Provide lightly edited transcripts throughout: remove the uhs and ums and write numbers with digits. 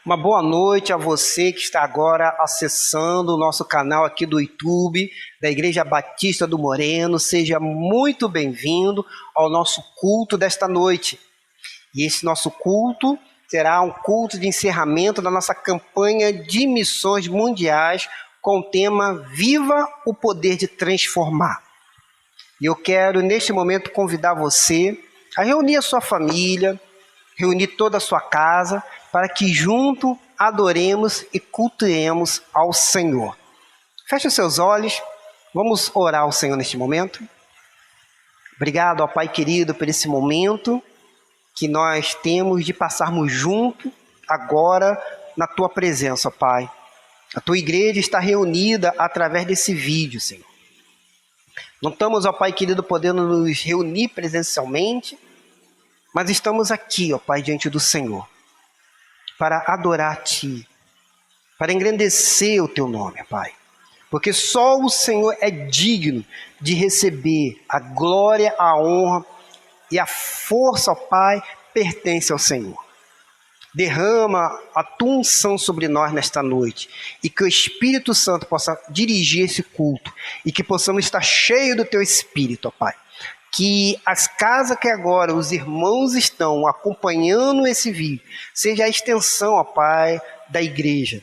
Uma boa noite a você que está agora acessando o nosso canal aqui do YouTube, da Igreja Batista do Moreno. Seja muito bem-vindo ao nosso culto desta noite. E esse nosso culto será um culto de encerramento da nossa campanha de missões mundiais com o tema Viva o Poder de Transformar. E eu quero, neste momento, convidar você a reunir a sua família, reunir toda a sua casa, para que junto adoremos e cultuemos ao Senhor. Feche os seus olhos, vamos orar ao Senhor neste momento. Obrigado, ó Pai querido, por esse momento que nós temos de passarmos junto agora na Tua presença, ó Pai. A Tua igreja está reunida através desse vídeo, Senhor. Não estamos, ó Pai querido, podendo nos reunir presencialmente, mas estamos aqui, ó Pai, diante do Senhor, para adorar a Ti, para engrandecer o Teu nome, ó Pai. Porque só o Senhor é digno de receber a glória, a honra e a força, ó Pai, pertence ao Senhor. Derrama a Tua unção sobre nós nesta noite e que o Espírito Santo possa dirigir esse culto e que possamos estar cheios do Teu Espírito, ó Pai. Que as casas que agora os irmãos estão acompanhando esse vídeo, seja a extensão, ó Pai, da igreja.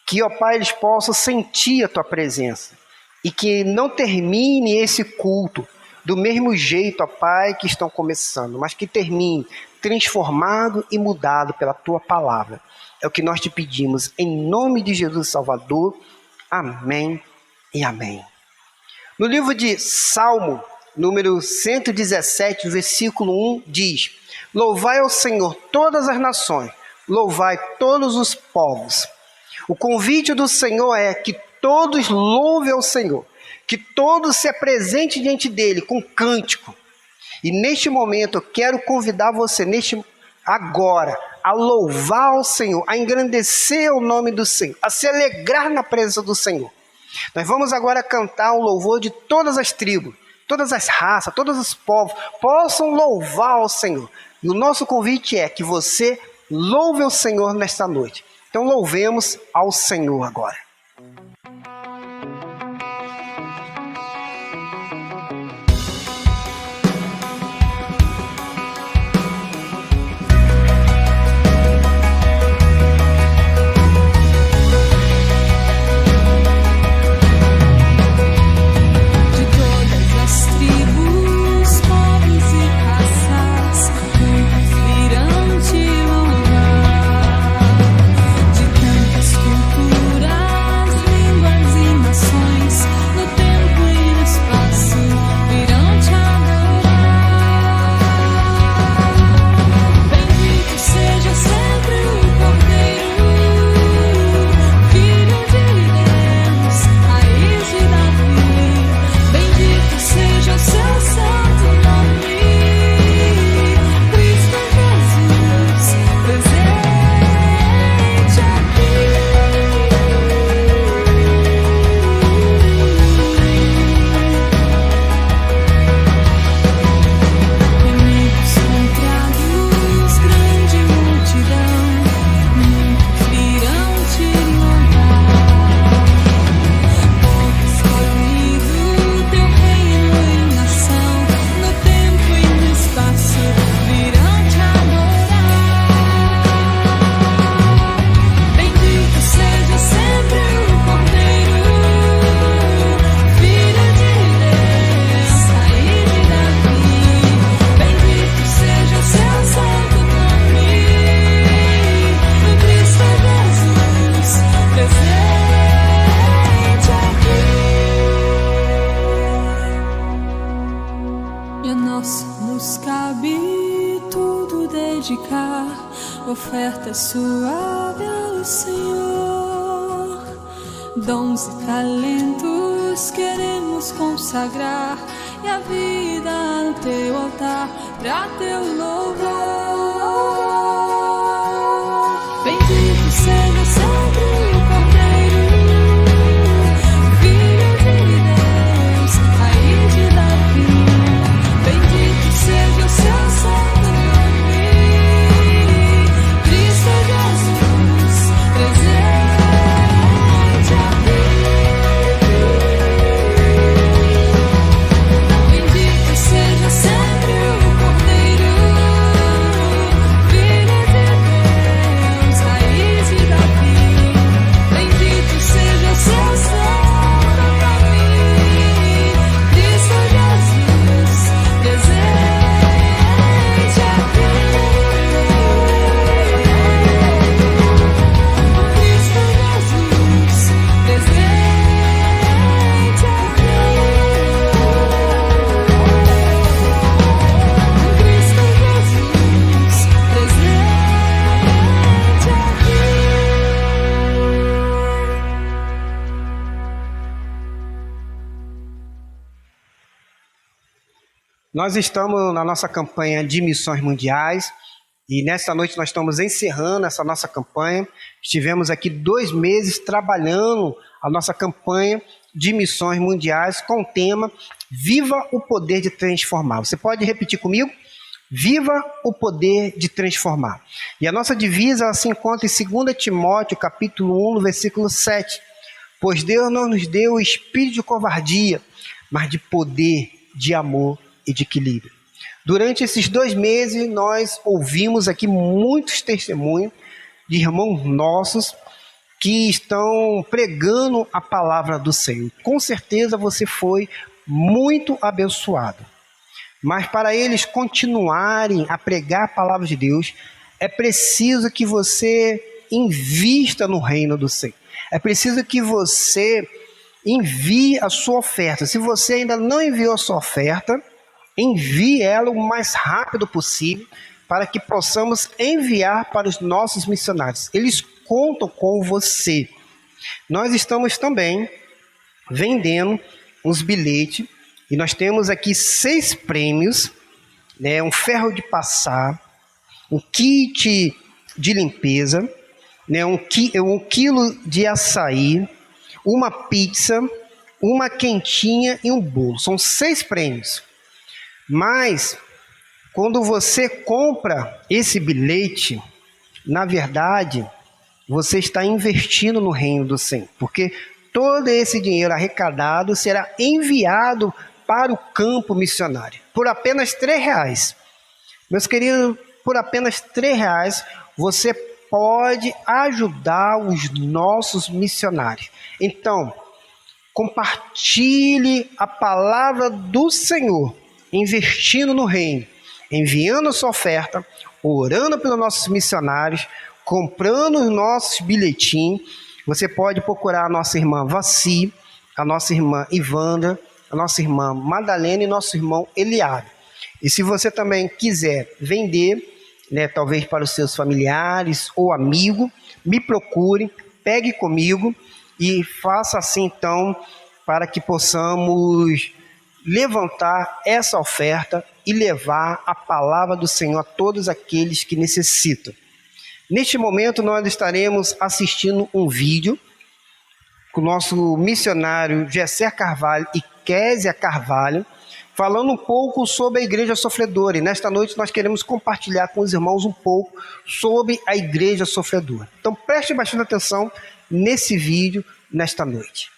Que, ó Pai, eles possam sentir a Tua presença. E que não termine esse culto do mesmo jeito, ó Pai, que estão começando. Mas que termine transformado e mudado pela Tua palavra. É o que nós te pedimos, em nome de Jesus Salvador. Amém e amém. No livro de Salmo, número 117, versículo 1, diz: Louvai ao Senhor todas as nações, louvai todos os povos. O convite do Senhor é que todos louvem ao Senhor, que todos se apresentem diante dele com cântico. E neste momento eu quero convidar você, agora, a louvar ao Senhor, a engrandecer o nome do Senhor, a se alegrar na presença do Senhor. Nós vamos agora cantar um louvor de todas as tribos, todas as raças, todos os povos possam louvar ao Senhor. E o nosso convite é que você louve o Senhor nesta noite. Então louvemos ao Senhor agora. Oferta suave ao Senhor, dons e talentos queremos consagrar, e a vida no Teu altar, pra Teu louvor. Bendito seja sempre o Cordeiro, Filho de Deus, Raiz de Davi. Bendito seja o Seu santo nome, Cristo Jesus. Nós estamos na nossa campanha de missões mundiais e nesta noite nós estamos encerrando essa nossa campanha. Estivemos aqui 2 meses trabalhando a nossa campanha de missões mundiais com o tema Viva o Poder de Transformar. Você pode repetir comigo? Viva o Poder de Transformar. E a nossa divisa ela se encontra em 2 Timóteo, capítulo 1, no versículo 7. Pois Deus não nos deu o espírito de covardia, mas de poder, de amor e de equilíbrio. Durante esses 2 meses, nós ouvimos aqui muitos testemunhos de irmãos nossos que estão pregando a palavra do Senhor. Com certeza você foi muito abençoado. Mas para eles continuarem a pregar a palavra de Deus, é preciso que você invista no reino do Senhor. É preciso que você envie a sua oferta. Se você ainda não enviou a sua oferta, envie ela o mais rápido possível para que possamos enviar para os nossos missionários. Eles contam com você. Nós estamos também vendendo uns bilhetes e nós temos aqui 6 prêmios, né? Um ferro de passar, um kit de limpeza, né? um quilo de açaí, uma pizza, uma quentinha e um bolo. São 6 prêmios. Mas, quando você compra esse bilhete, na verdade, você está investindo no reino do Senhor. Porque todo esse dinheiro arrecadado será enviado para o campo missionário. Por apenas R$3. Meus queridos, por apenas R$3, você pode ajudar os nossos missionários. Então, compartilhe a palavra do Senhor, investindo no reino, enviando a sua oferta, orando pelos nossos missionários, comprando os nossos bilhetinhos. Você pode procurar a nossa irmã Vaci, a nossa irmã Ivanda, a nossa irmã Madalena e nosso irmão Eliabe. E se você também quiser vender, né, talvez para os seus familiares ou amigos, me procure, pegue comigo e faça assim então, para que possamos levantar essa oferta e levar a palavra do Senhor a todos aqueles que necessitam. Neste momento nós estaremos assistindo um vídeo com o nosso missionário Gessé Carvalho e Késia Carvalho, falando um pouco sobre a Igreja Sofredora. E nesta noite nós queremos compartilhar com os irmãos um pouco sobre a Igreja Sofredora. Então preste bastante atenção nesse vídeo nesta noite.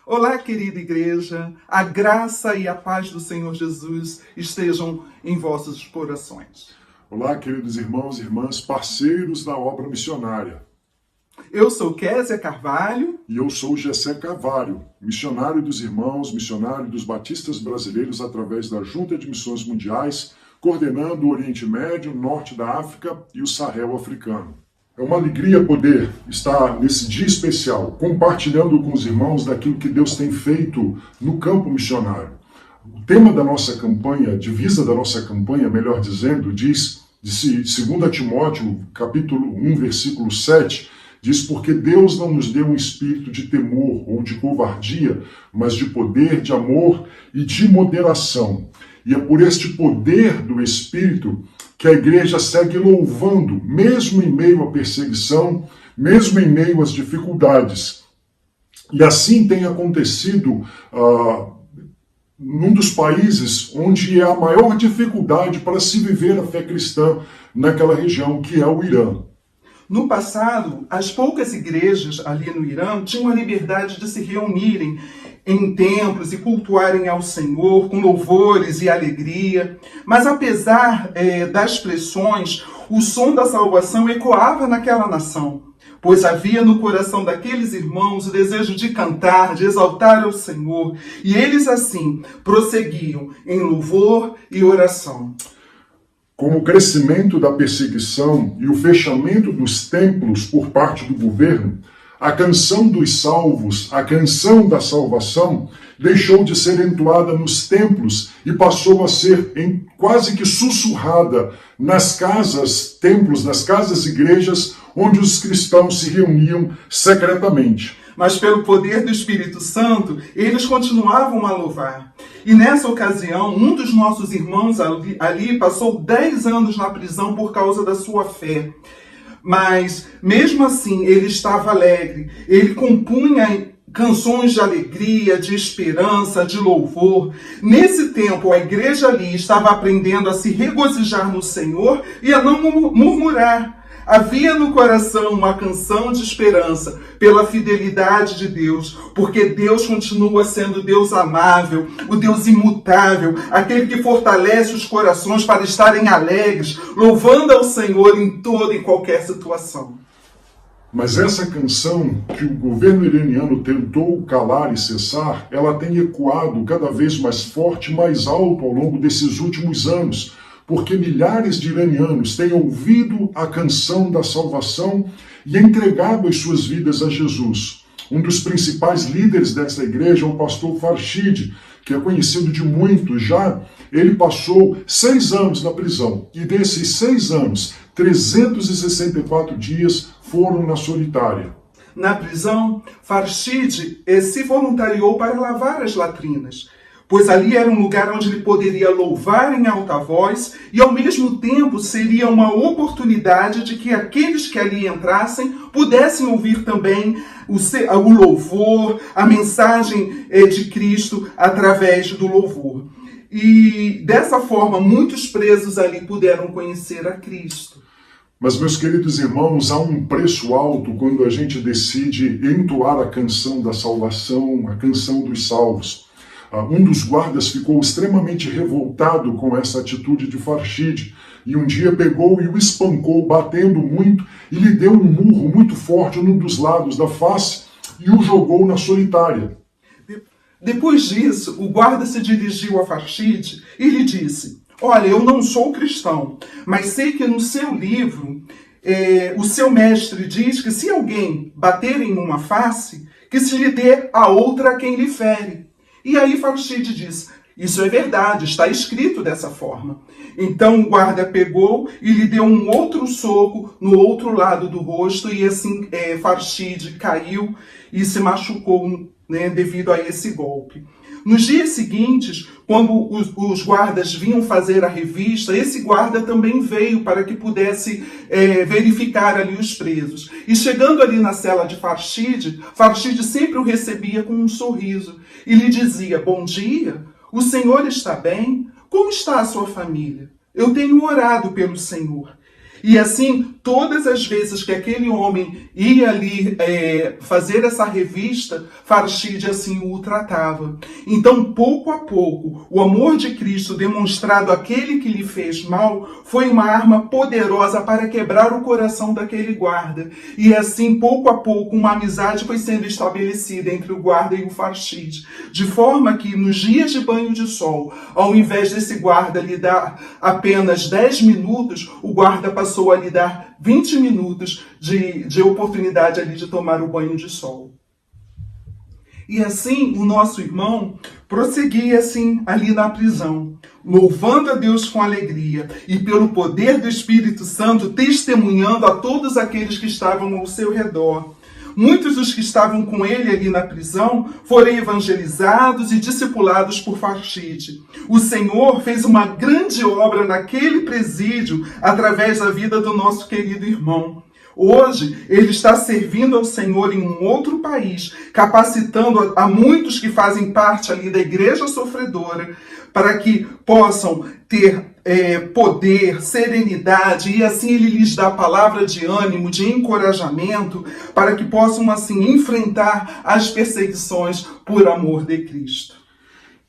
Olá, querida igreja, a graça e a paz do Senhor Jesus estejam em vossos corações. Olá, queridos irmãos e irmãs, parceiros da obra missionária. Eu sou Késia Carvalho. E eu sou Gessé Carvalho, missionário dos irmãos, missionário dos batistas brasileiros através da Junta de Missões Mundiais, coordenando o Oriente Médio, Norte da África e o Sahel africano. É uma alegria poder estar nesse dia especial, compartilhando com os irmãos daquilo que Deus tem feito no campo missionário. O tema da nossa campanha, a divisa da nossa campanha, melhor dizendo, diz, de 2 Timóteo, capítulo 1, versículo 7, diz, porque Deus não nos deu um espírito de temor ou de covardia, mas de poder, de amor e de moderação. E é por este poder do Espírito que a igreja segue louvando, mesmo em meio à perseguição, mesmo em meio às dificuldades. E assim tem acontecido num dos países onde é a maior dificuldade para se viver a fé cristã naquela região, que é o Irã. No passado, as poucas igrejas ali no Irã tinham a liberdade de se reunirem em templos e cultuarem ao Senhor com louvores e alegria. Mas apesar das pressões, o som da salvação ecoava naquela nação, pois havia no coração daqueles irmãos o desejo de cantar, de exaltar ao Senhor, e eles assim prosseguiam em louvor e oração. Com o crescimento da perseguição e o fechamento dos templos por parte do governo, a canção dos salvos, a canção da salvação, deixou de ser entoada nos templos e passou a ser quase que sussurrada nas casas, templos, nas casas igrejas, onde os cristãos se reuniam secretamente. Mas pelo poder do Espírito Santo, eles continuavam a louvar. E nessa ocasião, um dos nossos irmãos ali passou 10 anos na prisão por causa da sua fé. Mas, mesmo assim, ele estava alegre. Ele compunha canções de alegria, de esperança, de louvor. Nesse tempo, a igreja ali estava aprendendo a se regozijar no Senhor e a não murmurar. Havia no coração uma canção de esperança pela fidelidade de Deus, porque Deus continua sendo Deus amável, o Deus imutável, aquele que fortalece os corações para estarem alegres, louvando ao Senhor em toda e qualquer situação. Mas essa canção que o governo iraniano tentou calar e cessar, ela tem ecoado cada vez mais forte e mais alto ao longo desses últimos anos, porque milhares de iranianos têm ouvido a canção da salvação e entregado as suas vidas a Jesus. Um dos principais líderes dessa igreja é o pastor Farshid, que é conhecido de muitos já. Ele passou 6 anos na prisão, e desses 6 anos, 364 dias foram na solitária. Na prisão, Farshid se voluntariou para lavar as latrinas, pois ali era um lugar onde ele poderia louvar em alta voz e, ao mesmo tempo, seria uma oportunidade de que aqueles que ali entrassem pudessem ouvir também o louvor, a mensagem de Cristo através do louvor. E, dessa forma, muitos presos ali puderam conhecer a Cristo. Mas, meus queridos irmãos, há um preço alto quando a gente decide entoar a canção da salvação, a canção dos salvos. Um dos guardas ficou extremamente revoltado com essa atitude de Farshid e um dia pegou e o espancou, batendo muito, e lhe deu um murro muito forte num dos lados da face e o jogou na solitária. Depois disso, o guarda se dirigiu a Farshid e lhe disse: "Olha, eu não sou cristão, mas sei que no seu livro, o seu mestre diz que se alguém bater em uma face, que se lhe dê a outra a quem lhe fere." E aí Farshid diz: "Isso é verdade, está escrito dessa forma." Então o guarda pegou e lhe deu um outro soco no outro lado do rosto, e assim Farshid caiu e se machucou, devido a esse golpe. Nos dias seguintes, quando os guardas vinham fazer a revista, esse guarda também veio para que pudesse verificar ali os presos. E chegando ali na cela de Farshid, Farshid sempre o recebia com um sorriso e lhe dizia: "Bom dia, o senhor está bem? Como está a sua família? Eu tenho orado pelo Senhor." E assim, todas as vezes que aquele homem ia ali fazer essa revista, Farshid assim o tratava. Então, pouco a pouco, o amor de Cristo demonstrado àquele que lhe fez mal foi uma arma poderosa para quebrar o coração daquele guarda. E assim, pouco a pouco, uma amizade foi sendo estabelecida entre o guarda e o Farshid. De forma que, nos dias de banho de sol, ao invés desse guarda lhe dar apenas 10 minutos, o guarda passou a lhe dar 20 minutos de oportunidade ali de tomar o banho de sol. E assim o nosso irmão prosseguia assim ali na prisão, louvando a Deus com alegria e pelo poder do Espírito Santo testemunhando a todos aqueles que estavam ao seu redor. Muitos dos que estavam com ele ali na prisão foram evangelizados e discipulados por Farshid. O Senhor fez uma grande obra naquele presídio através da vida do nosso querido irmão. Hoje, ele está servindo ao Senhor em um outro país, capacitando a muitos que fazem parte ali da igreja sofredora, para que possam ter poder, serenidade, e assim ele lhes dá palavra de ânimo, de encorajamento, para que possam assim enfrentar as perseguições por amor de Cristo.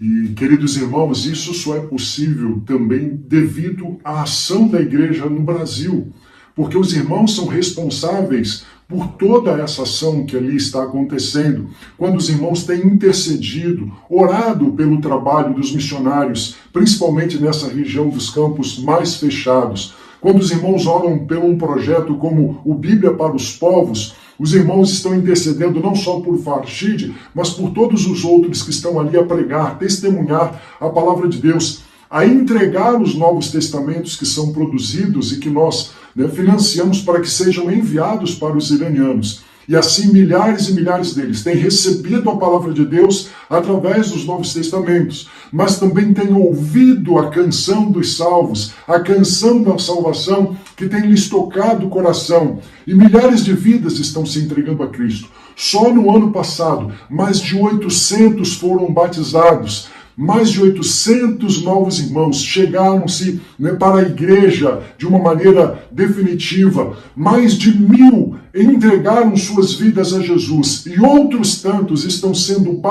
E, queridos irmãos, isso só é possível também devido à ação da igreja no Brasil, porque os irmãos são responsáveis por toda essa ação que ali está acontecendo, quando os irmãos têm intercedido, orado pelo trabalho dos missionários, principalmente nessa região dos campos mais fechados, quando os irmãos oram por um projeto como o Bíblia para os Povos, Os irmãos estão intercedendo não só por Farshid, mas por todos os outros que estão ali a pregar, testemunhar a palavra de Deus, a entregar os Novos Testamentos que são produzidos e que nós financiamos para que sejam enviados para os iranianos. E assim milhares e milhares deles têm recebido a palavra de Deus através dos Novos Testamentos, mas também têm ouvido a canção dos salvos, a canção da salvação que tem lhes tocado o coração. E milhares de vidas estão se entregando a Cristo. Só no ano passado, mais de 800 foram batizados. Mais de 800 novos irmãos chegaram-se para a igreja de uma maneira definitiva. Mais de 1000 entregaram suas vidas a Jesus. E outros tantos estão sendo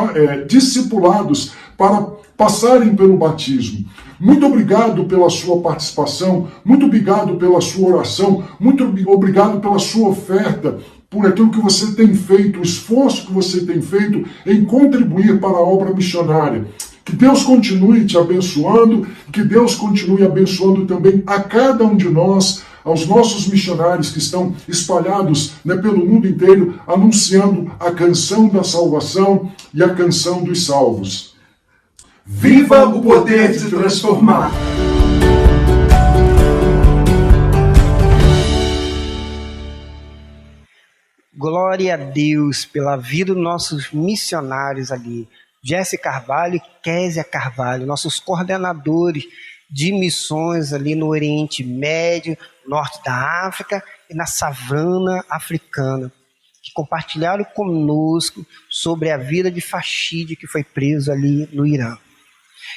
discipulados para passarem pelo batismo. Muito obrigado pela sua participação, muito obrigado pela sua oração, muito obrigado pela sua oferta, por aquilo que você tem feito, o esforço que você tem feito em contribuir para a obra missionária. Que Deus continue te abençoando, que Deus continue abençoando também a cada um de nós, aos nossos missionários que estão espalhados pelo mundo inteiro, anunciando a canção da salvação e a canção dos salvos. Viva o poder de transformar! Glória a Deus pela vida dos nossos missionários ali. Jesse Carvalho e Késia Carvalho, nossos coordenadores de missões ali no Oriente Médio, Norte da África e na savana africana, que compartilharam conosco sobre a vida de Farshid, que foi preso ali no Irã.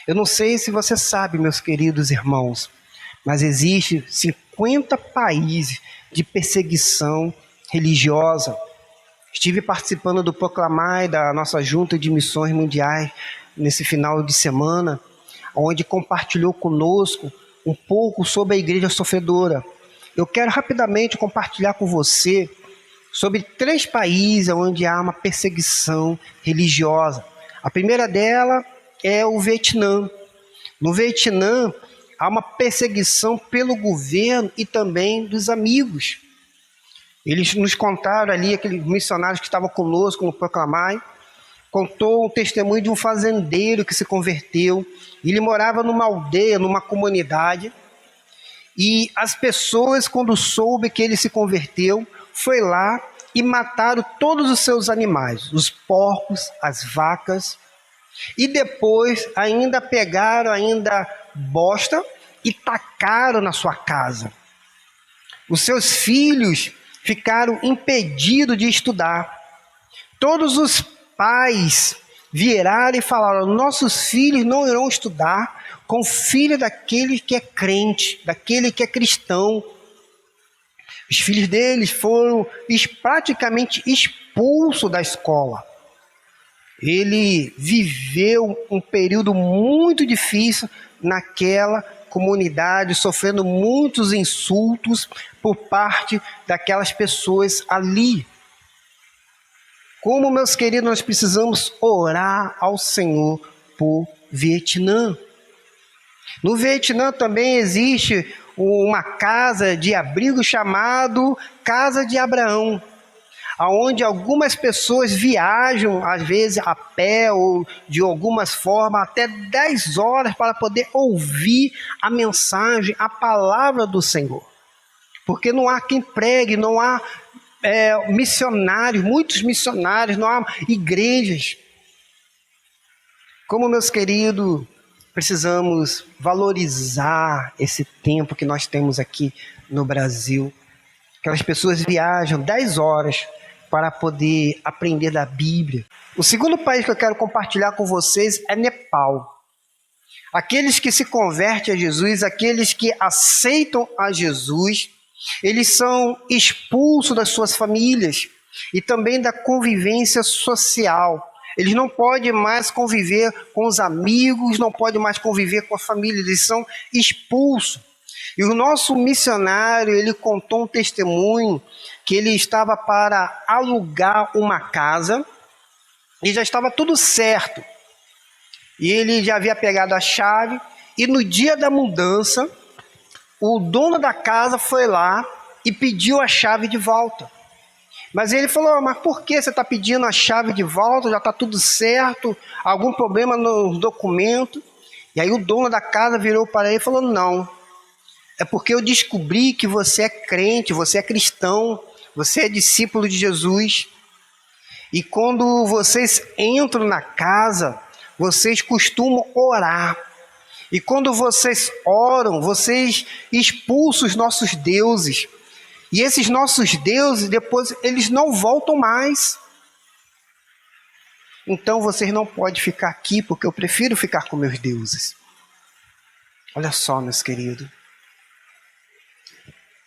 Eu não sei se você sabe, meus queridos irmãos, mas existe 50 países de perseguição religiosa. Estive participando do Proclamai da nossa Junta de Missões Mundiais nesse final de semana, onde compartilhou conosco um pouco sobre a igreja sofredora. Eu quero rapidamente compartilhar com você sobre 3 países onde há uma perseguição religiosa. A primeira dela é o Vietnã. No Vietnã, há uma perseguição pelo governo e também dos amigos. Eles nos contaram ali, aqueles missionários que estavam conosco no Proclamai, contou um testemunho de um fazendeiro que se converteu. Ele morava numa aldeia, numa comunidade, e as pessoas, quando soube que ele se converteu, foi lá e mataram todos os seus animais, os porcos, as vacas, e depois ainda pegaram bosta e tacaram na sua casa. Os seus filhos ficaram impedidos de estudar. Todos os pais viraram e falaram: nossos filhos não irão estudar com o filho daquele que é crente, daquele que é cristão. Os filhos deles foram praticamente expulsos da escola. Ele viveu um período muito difícil naquela comunidade, sofrendo muitos insultos por parte daquelas pessoas ali. Como, meus queridos, nós precisamos orar ao Senhor por Vietnã. No Vietnã também existe uma casa de abrigo chamado Casa de Abraão, onde algumas pessoas viajam, às vezes a pé ou de algumas formas, até 10 horas para poder ouvir a mensagem, a palavra do Senhor. Porque não há quem pregue, não há missionários, muitos missionários, não há igrejas. Como, meus queridos, precisamos valorizar esse tempo que nós temos aqui no Brasil. Aquelas pessoas viajam 10 horas para poder aprender da Bíblia. O segundo país que eu quero compartilhar com vocês é Nepal. Aqueles que se convertem a Jesus, aqueles que aceitam a Jesus, eles são expulsos das suas famílias e também da convivência social. Eles não podem mais conviver com os amigos, não podem mais conviver com a família, eles são expulsos. E o nosso missionário, ele contou um testemunho que ele estava para alugar uma casa e já estava tudo certo. E ele já havia pegado a chave e no dia da mudança, o dono da casa foi lá e pediu a chave de volta. Mas ele falou, mas por que você está pedindo a chave de volta? Já está tudo certo? Algum problema nos documentos? E aí o dono da casa virou para ele e falou, não. É porque eu descobri que você é crente, você é cristão, você é discípulo de Jesus. E quando vocês entram na casa, vocês costumam orar. E quando vocês oram, vocês expulsam os nossos deuses. E esses nossos deuses, depois, eles não voltam mais. Então vocês não podem ficar aqui, porque eu prefiro ficar com meus deuses. Olha só, meus queridos.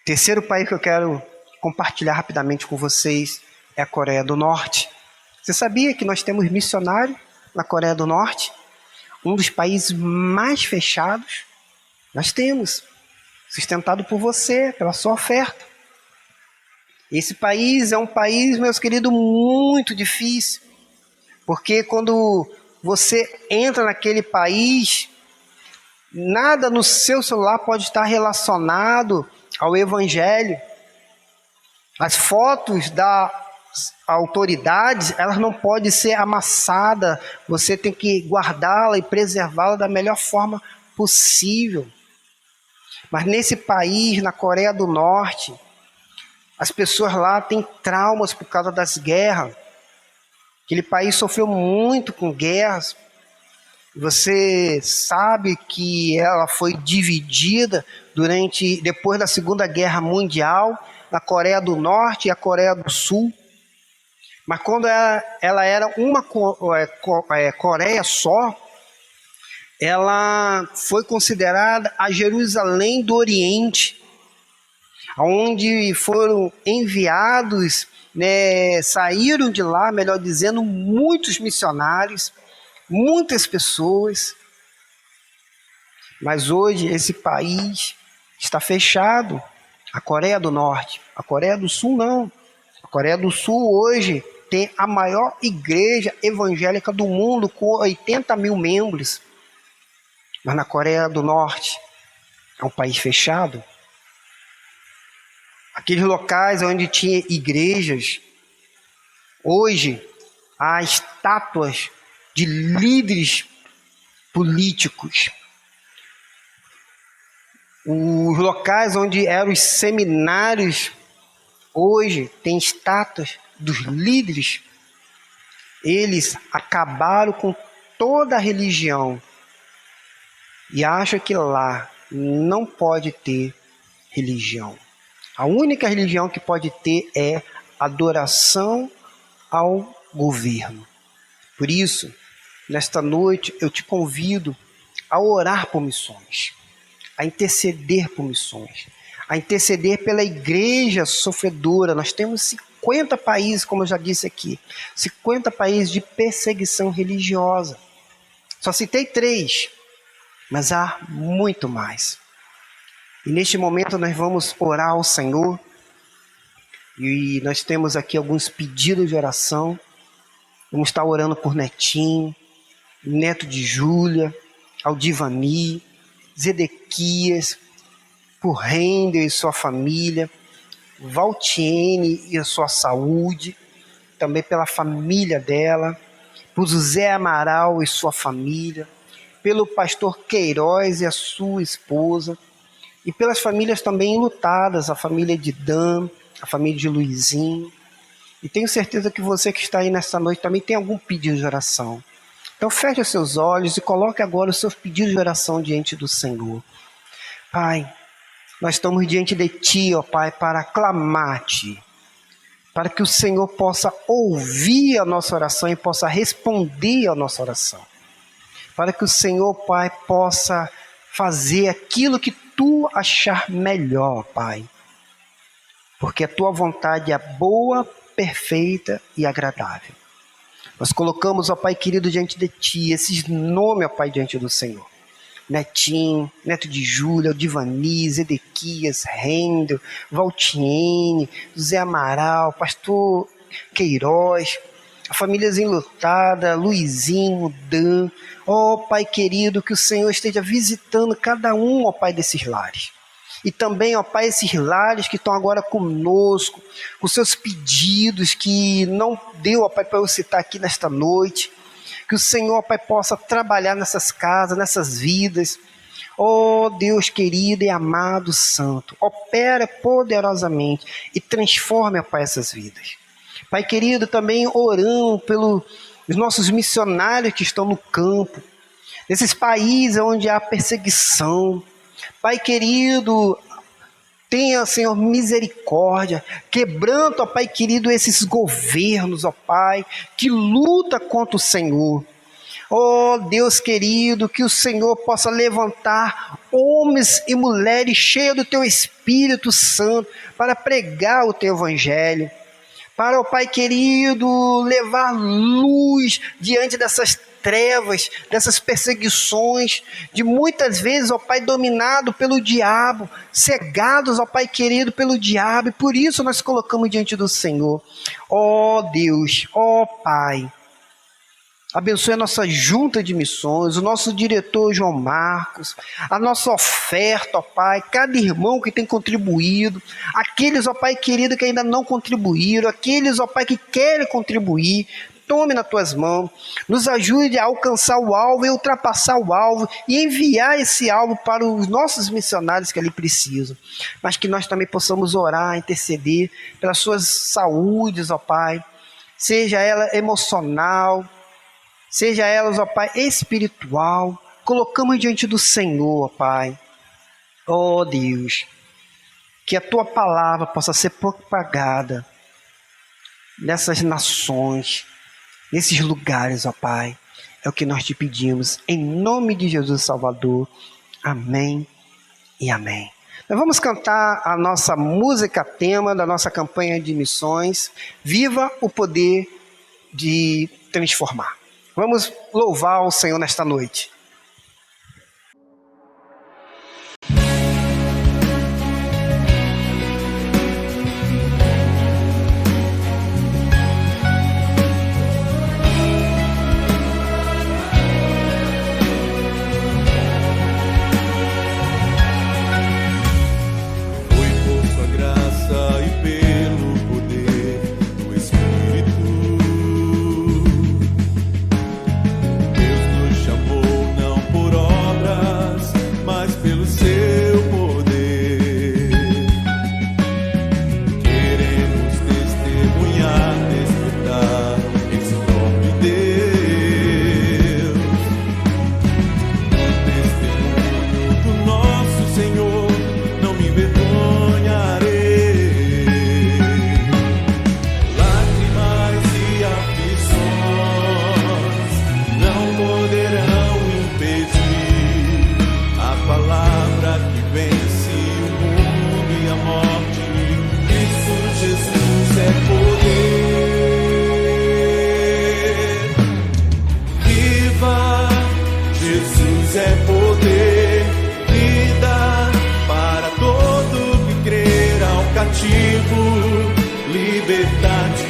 Terceiro país que eu quero compartilhar rapidamente com vocês é a Coreia do Norte. Você sabia que nós temos missionários na Coreia do Norte? Um dos países mais fechados. Nós temos. Sustentado por você, pela sua oferta. Esse país é um país, meus queridos, muito difícil. Porque quando você entra naquele país, nada no seu celular pode estar relacionado ao Evangelho. As fotos das autoridades, elas não podem ser amassadas. Você tem que guardá-la e preservá-la da melhor forma possível. Mas nesse país, na Coreia do Norte, as pessoas lá têm traumas por causa das guerras. Aquele país sofreu muito com guerras. Você sabe que ela foi dividida depois da Segunda Guerra Mundial, na Coreia do Norte e a Coreia do Sul. Mas quando ela era uma Coreia só, ela foi considerada a Jerusalém do Oriente, onde foram enviados, saíram de lá, melhor dizendo, muitos missionários, muitas pessoas. Mas hoje esse país está fechado. A Coreia do Norte. A Coreia do Sul não. A Coreia do Sul hoje tem a maior igreja evangélica do mundo, com 80 mil membros. Mas na Coreia do Norte é um país fechado. Aqueles locais onde tinha igrejas, hoje há estátuas de líderes políticos. Os locais onde eram os seminários, hoje tem estátuas dos líderes. Eles acabaram com toda a religião e acham que lá não pode ter religião. A única religião que pode ter é adoração ao governo. Por isso, nesta noite, eu te convido a orar por missões, a interceder por missões, a interceder pela igreja sofredora. Nós temos 50 países, como eu já disse aqui, 50 países de perseguição religiosa. Só citei 3, mas há muito mais. E neste momento nós vamos orar ao Senhor. E nós temos aqui alguns pedidos de oração. Vamos estar orando por Netinho, neto de Júlia, Aldivani, Zedequias, por Render e sua família, Valtiene e a sua saúde, também pela família dela, por José Amaral e sua família, pelo pastor Queiroz e a sua esposa, e pelas famílias também enlutadas, a família de Dan, a família de Luizinho. E tenho certeza que você que está aí nesta noite também tem algum pedido de oração. Então feche os seus olhos e coloque agora os seus pedidos de oração diante do Senhor. Pai, nós estamos diante de Ti, ó Pai, para clamar-Te, para que o Senhor possa ouvir a nossa oração e possa responder a nossa oração. Para que o Senhor, Pai, possa fazer aquilo que Tu achar melhor, Pai. Porque a Tua vontade é boa, perfeita e agradável. Nós colocamos, ó Pai querido, diante de Ti, esses nomes, ó Pai, diante do Senhor. Netinho, neto de Júlia, Aldivani, Zedequias, Rendel, Valtiene, José Amaral, pastor Queiroz, a família enlutada, Luizinho, Dan. Ó Pai querido, que o Senhor esteja visitando cada um, ó Pai, desses lares. E também, ó Pai, esses lares que estão agora conosco, com seus pedidos que não deu, ó Pai, para eu citar aqui nesta noite. Que o Senhor, ó Pai, possa trabalhar nessas casas, nessas vidas. Ó Deus querido e amado santo, opera poderosamente e transforme, ó Pai, essas vidas. Pai querido, também oramos pelos nossos missionários que estão no campo, nesses países onde há perseguição. Pai querido, tenha, Senhor, misericórdia, quebranta, ó Pai querido, esses governos, ó Pai, que luta contra o Senhor. Ó Deus querido, que o Senhor possa levantar homens e mulheres cheios do Teu Espírito Santo para pregar o Teu Evangelho. Para, ó Pai querido, levar luz diante dessas trevas, dessas perseguições, de muitas vezes, ó Pai, dominado pelo diabo, cegados, ó Pai querido, pelo diabo, e por isso nós colocamos diante do Senhor. Ó Deus, ó Pai, abençoe a nossa junta de missões, o nosso diretor João Marcos, a nossa oferta, ó Pai, cada irmão que tem contribuído, aqueles, ó Pai querido, que ainda não contribuíram, aqueles, ó Pai, que querem contribuir. Tome nas tuas mãos, nos ajude a alcançar o alvo e ultrapassar o alvo e enviar esse alvo para os nossos missionários que ali precisam. Mas que nós também possamos orar, interceder pelas suas saúdes, ó Pai, seja ela emocional, seja elas, ó Pai, espiritual. Colocamos diante do Senhor, ó Pai. Ó Deus, que a Tua palavra possa ser propagada nessas nações, nesses lugares, ó Pai. É o que nós te pedimos, em nome de Jesus Salvador. Amém e amém. Nós vamos cantar a nossa música tema da nossa campanha de missões, Viva o Poder de Transformar. Vamos louvar o Senhor nesta noite. Liberdade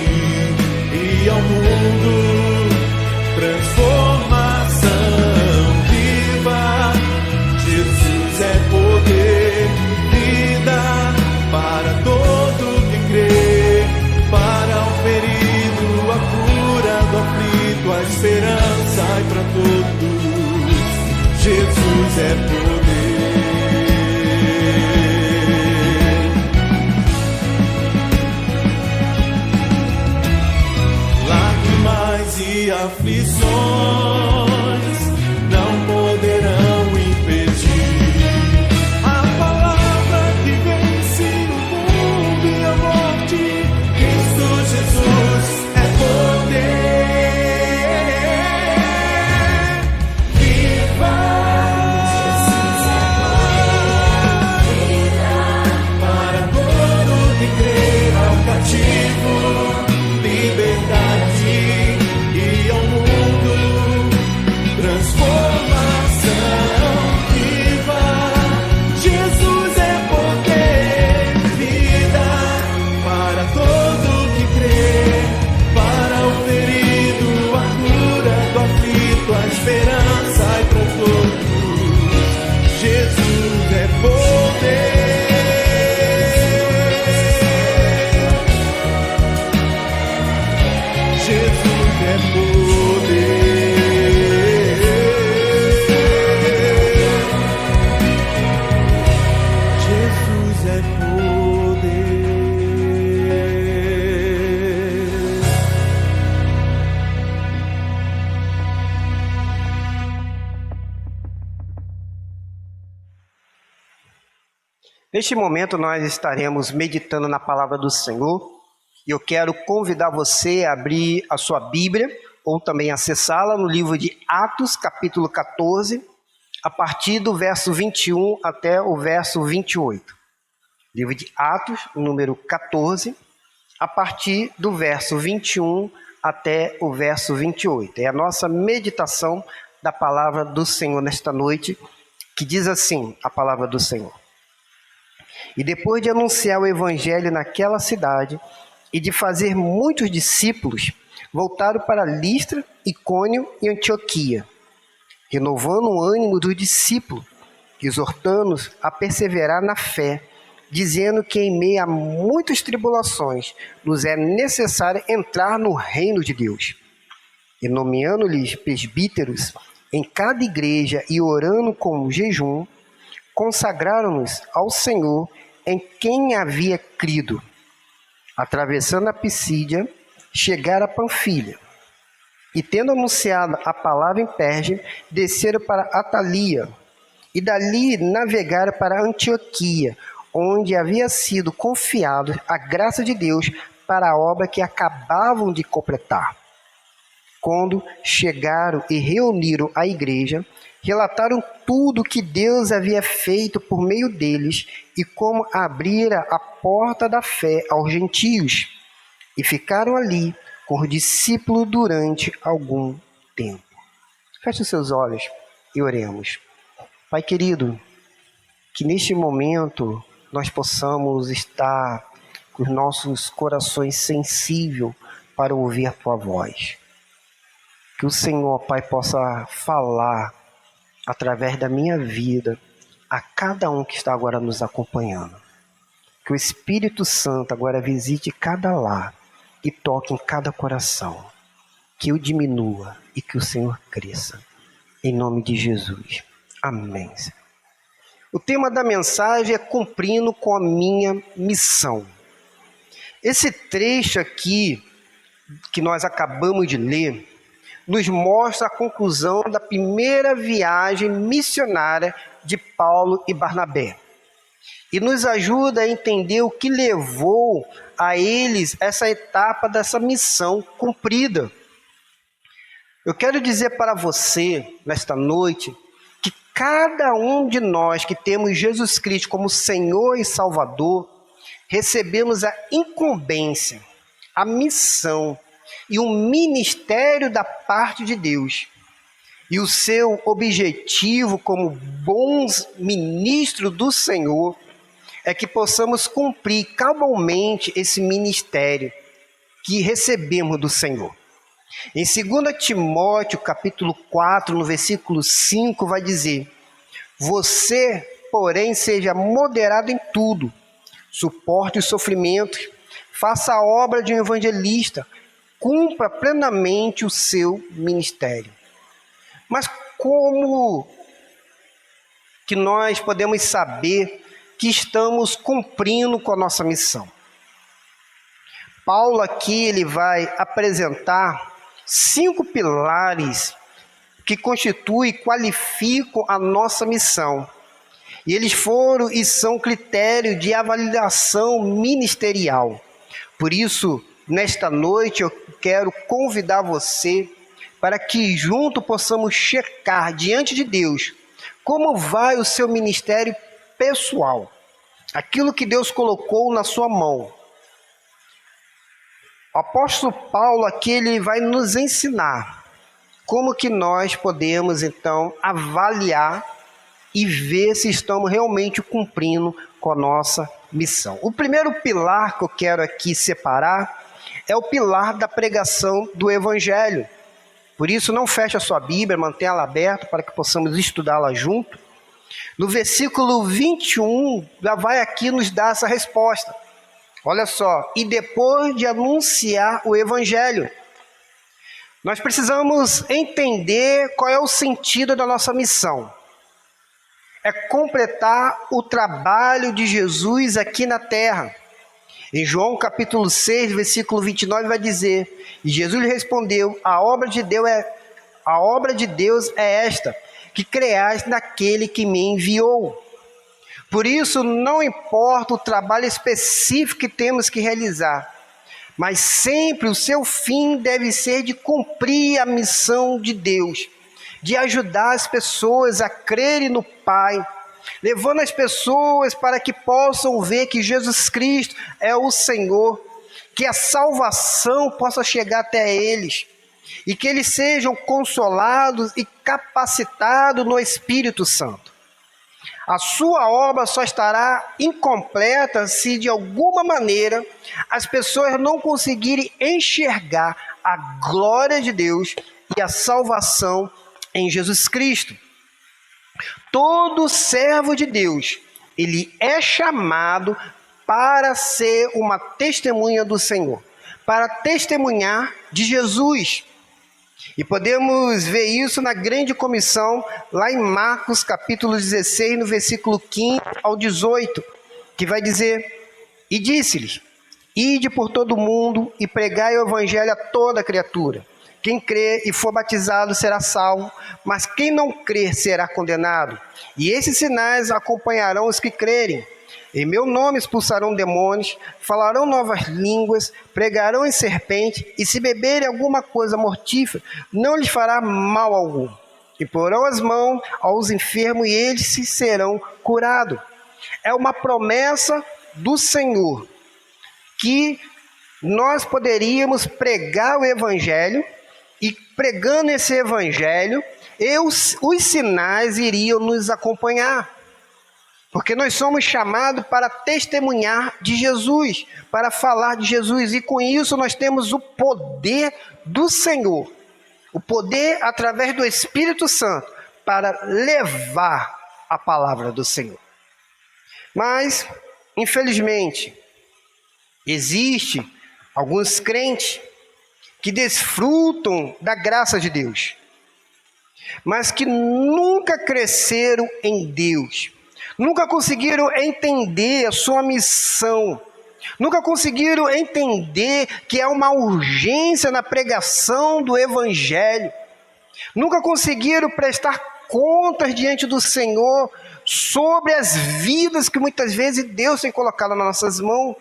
e ao mundo Neste momento nós estaremos meditando na palavra do Senhor e eu quero convidar você a abrir a sua Bíblia ou também acessá-la no livro de Atos, capítulo 14, a partir do verso 21 até o verso 28. Livro de Atos, número 14, a partir do verso 21 até o verso 28. É a nossa meditação da palavra do Senhor nesta noite, que diz assim, a palavra do Senhor. E depois de anunciar o evangelho naquela cidade e de fazer muitos discípulos, voltaram para Listra, Icônio e Antioquia, renovando o ânimo dos discípulos, exortando-os a perseverar na fé, dizendo que em meio a muitas tribulações nos é necessário entrar no reino de Deus. E nomeando-lhes presbíteros em cada igreja e orando com jejum, consagraram-nos ao Senhor em quem havia crido. Atravessando a Pisídia, chegaram a Panfilha. E tendo anunciado a palavra em Perge, desceram para Atalia. E dali navegaram para Antioquia, onde havia sido confiado a graça de Deus para a obra que acabavam de completar. Quando chegaram e reuniram a igreja, relataram tudo que Deus havia feito por meio deles e como abrira a porta da fé aos gentios. E ficaram ali com os discípulos durante algum tempo. Feche os seus olhos e oremos. Pai querido, que neste momento nós possamos estar com os nossos corações sensíveis para ouvir a Tua voz. Que o Senhor, Pai, possa falar através da minha vida a cada um que está agora nos acompanhando. Que o Espírito Santo agora visite cada lar e toque em cada coração. Que eu diminua e que o Senhor cresça. Em nome de Jesus. Amém. O tema da mensagem é cumprindo com a minha missão. Esse trecho aqui que nós acabamos de ler nos mostra a conclusão da primeira viagem missionária de Paulo e Barnabé. E nos ajuda a entender o que levou a eles essa etapa dessa missão cumprida. Eu quero dizer para você, nesta noite, que cada um de nós que temos Jesus Cristo como Senhor e Salvador, recebemos a incumbência, a missão e um ministério da parte de Deus. E o seu objetivo como bons ministros do Senhor é que possamos cumprir cabalmente esse ministério que recebemos do Senhor. Em 2 Timóteo, capítulo 4, no versículo 5, vai dizer: você, porém, seja moderado em tudo, suporte os sofrimentos, faça a obra de um evangelista, cumpra plenamente o seu ministério. Mas como que nós podemos saber que estamos cumprindo com a nossa missão? Paulo aqui ele vai apresentar 5 pilares que constituem e qualificam a nossa missão. E eles foram e são critério de avaliação ministerial. Por isso, nesta noite, eu quero convidar você para que juntos possamos checar diante de Deus como vai o seu ministério pessoal, aquilo que Deus colocou na sua mão. O apóstolo Paulo aqui ele vai nos ensinar como que nós podemos então avaliar e ver se estamos realmente cumprindo com a nossa missão. O primeiro pilar que eu quero aqui separar é o pilar da pregação do Evangelho. Por isso, não feche a sua Bíblia, mantenha ela aberta para que possamos estudá-la junto. No versículo 21, já vai aqui nos dar essa resposta. Olha só, e depois de anunciar o Evangelho, nós precisamos entender qual é o sentido da nossa missão. É completar o trabalho de Jesus aqui na terra. Em João capítulo 6, versículo 29, vai dizer: e Jesus lhe respondeu, a obra de Deus é esta, que creais naquele que me enviou. Por isso, não importa o trabalho específico que temos que realizar, mas sempre o seu fim deve ser de cumprir a missão de Deus, de ajudar as pessoas a crerem no Pai, levando as pessoas para que possam ver que Jesus Cristo é o Senhor, que a salvação possa chegar até eles e que eles sejam consolados e capacitados no Espírito Santo. A sua obra só estará incompleta se de alguma maneira as pessoas não conseguirem enxergar a glória de Deus e a salvação em Jesus Cristo. Todo servo de Deus, ele é chamado para ser uma testemunha do Senhor, para testemunhar de Jesus. E podemos ver isso na grande comissão, lá em Marcos capítulo 16, no versículo 15 ao 18, que vai dizer: E disse-lhes, ide por todo o mundo e pregai o evangelho a toda criatura. Quem crer e for batizado será salvo, mas quem não crer será condenado. E esses sinais acompanharão os que crerem. Em meu nome expulsarão demônios, falarão novas línguas, pregarão em serpente, e se beberem alguma coisa mortífera, não lhes fará mal algum. E porão as mãos aos enfermos e eles se serão curados. É uma promessa do Senhor, que nós poderíamos pregar o Evangelho, e pregando esse Evangelho, os sinais iriam nos acompanhar. Porque nós somos chamados para testemunhar de Jesus, para falar de Jesus. E com isso nós temos o poder do Senhor, o poder através do Espírito Santo, para levar a palavra do Senhor. Mas, infelizmente, existe alguns crentes que desfrutam da graça de Deus, mas que nunca cresceram em Deus. Nunca conseguiram entender a sua missão. Nunca conseguiram entender que há uma urgência na pregação do Evangelho. Nunca conseguiram prestar contas diante do Senhor sobre as vidas que muitas vezes Deus tem colocado nas nossas mãos.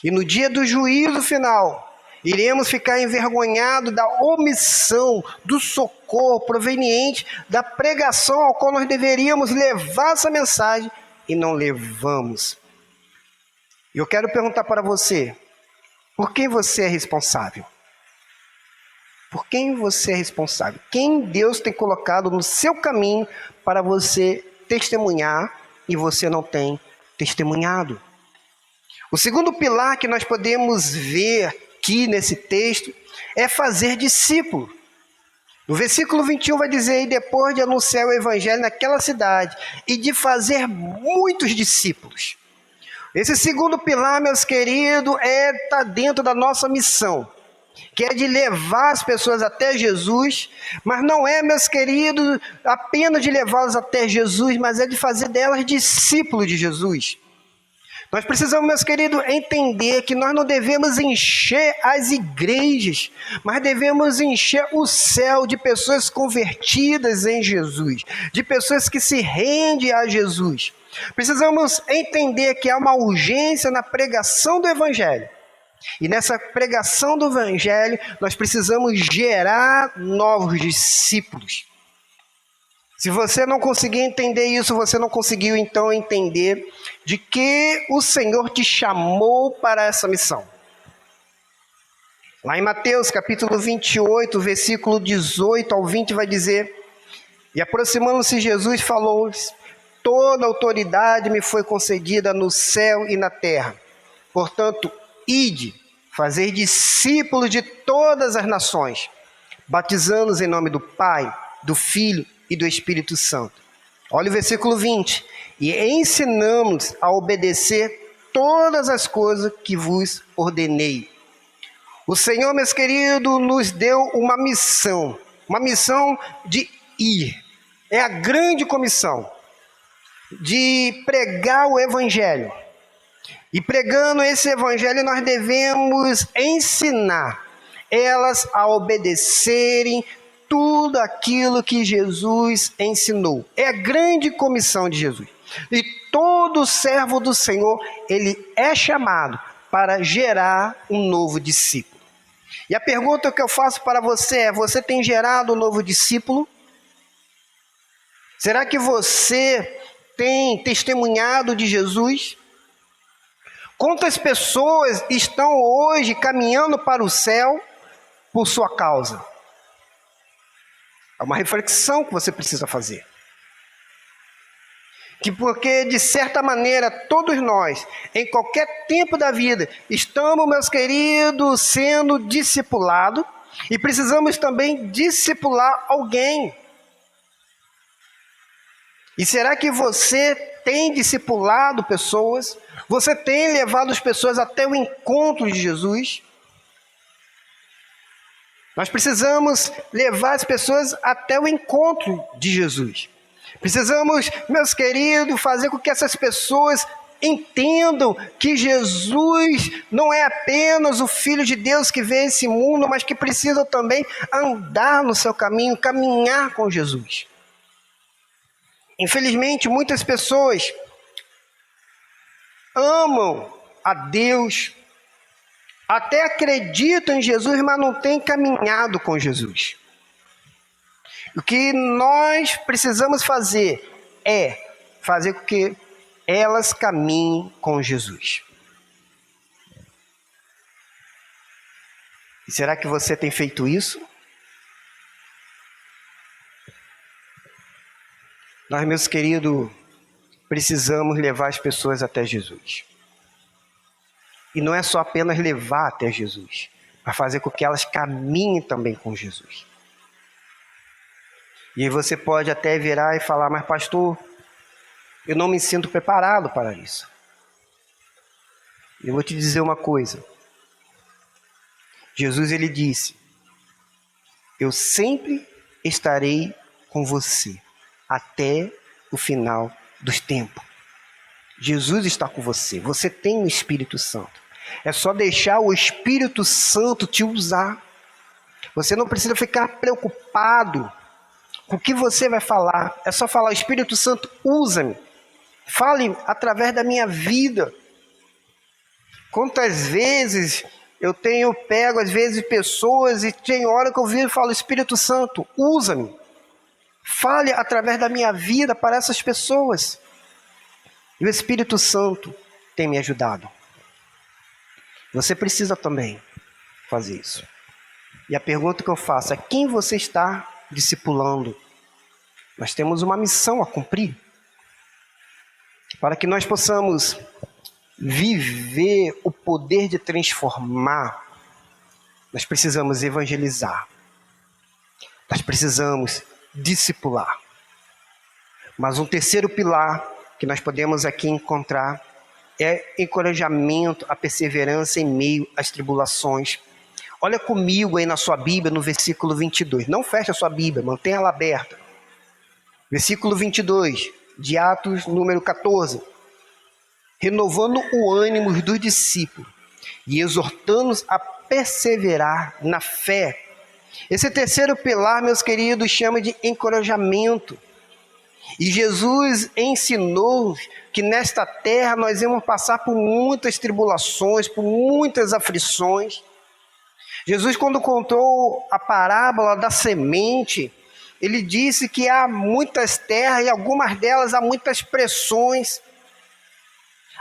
E no dia do juízo final, iremos ficar envergonhados da omissão, do socorro proveniente da pregação ao qual nós deveríamos levar essa mensagem e não levamos. Eu quero perguntar para você, por quem você é responsável? Por quem você é responsável? Quem Deus tem colocado no seu caminho para você testemunhar e você não tem testemunhado? O segundo pilar que nós podemos ver aqui nesse texto é fazer discípulo. No versículo 21 vai dizer: e depois de anunciar o evangelho naquela cidade e de fazer muitos discípulos. Esse segundo pilar, meus queridos, está dentro da nossa missão, que é de levar as pessoas até Jesus, mas não é, meus queridos, apenas de levá-las até Jesus, mas é de fazer delas discípulos de Jesus. Nós precisamos, meus queridos, entender que nós não devemos encher as igrejas, mas devemos encher o céu de pessoas convertidas em Jesus, de pessoas que se rendem a Jesus. Precisamos entender que há uma urgência na pregação do Evangelho. E nessa pregação do Evangelho, nós precisamos gerar novos discípulos. Se você não conseguir entender isso, você não conseguiu então entender de que o Senhor te chamou para essa missão. Lá em Mateus capítulo 28, versículo 18 ao 20 vai dizer: e aproximando-se Jesus falou-lhes: toda autoridade me foi concedida no céu e na terra. Portanto, ide, fazer discípulos de todas as nações, batizando-os em nome do Pai, do Filho e do Espírito Santo. Olha o versículo 20. E ensinamos a obedecer todas as coisas que vos ordenei. O Senhor, meus queridos, nos deu uma missão de ir. É a grande comissão de pregar o Evangelho. E pregando esse Evangelho, nós devemos ensinar elas a obedecerem tudo aquilo que Jesus ensinou. É a grande comissão de Jesus. E todo servo do Senhor, ele é chamado para gerar um novo discípulo. E a pergunta que eu faço para você é: você tem gerado um novo discípulo? Será que você tem testemunhado de Jesus? Quantas pessoas estão hoje caminhando para o céu por sua causa? É uma reflexão que você precisa fazer. Porque, de certa maneira, todos nós, em qualquer tempo da vida, estamos, meus queridos, sendo discipulados e precisamos também discipular alguém. E será que você tem discipulado pessoas? Você tem levado as pessoas até o encontro de Jesus? Nós precisamos levar as pessoas até o encontro de Jesus. Precisamos, meus queridos, fazer com que essas pessoas entendam que Jesus não é apenas o Filho de Deus que veio a esse mundo, mas que precisam também andar no seu caminho, caminhar com Jesus. Infelizmente, muitas pessoas amam a Deus, até acreditam em Jesus, mas não têm caminhado com Jesus. O que nós precisamos fazer é fazer com que elas caminhem com Jesus. E será que você tem feito isso? Nós, meus queridos, precisamos levar as pessoas até Jesus. E não é só apenas levar até Jesus, mas fazer com que elas caminhem também com Jesus. E aí você pode até virar e falar: mas pastor, eu não me sinto preparado para isso. Eu vou te dizer uma coisa. Jesus, ele disse: eu sempre estarei com você até o final dos tempos. Jesus está com você. Você tem o Espírito Santo. É só deixar o Espírito Santo te usar. Você não precisa ficar preocupado com o que você vai falar. É só falar: Espírito Santo, usa-me. Fale através da minha vida. Quantas vezes eu tenho pego, às vezes, pessoas, e tem hora que eu viro e falo: Espírito Santo, usa-me. Fale através da minha vida para essas pessoas. E o Espírito Santo tem me ajudado. Você precisa também fazer isso. E a pergunta que eu faço é: quem você está discipulando? Nós temos uma missão a cumprir. Para que nós possamos viver o poder de transformar, nós precisamos evangelizar. Nós precisamos discipular. Mas um terceiro pilar que nós podemos aqui encontrar é encorajamento, a perseverança em meio às tribulações. Olha comigo aí na sua Bíblia, no versículo 22. Não feche a sua Bíblia, mantenha ela aberta. Versículo 22, de Atos, número 14. Renovando o ânimo dos discípulos e exortando-os a perseverar na fé. Esse terceiro pilar, meus queridos, chama de encorajamento. E Jesus ensinou que nesta terra nós íamos passar por muitas tribulações, por muitas aflições. Jesus, quando contou a parábola da semente, ele disse que há muitas terras e algumas delas há muitas pressões.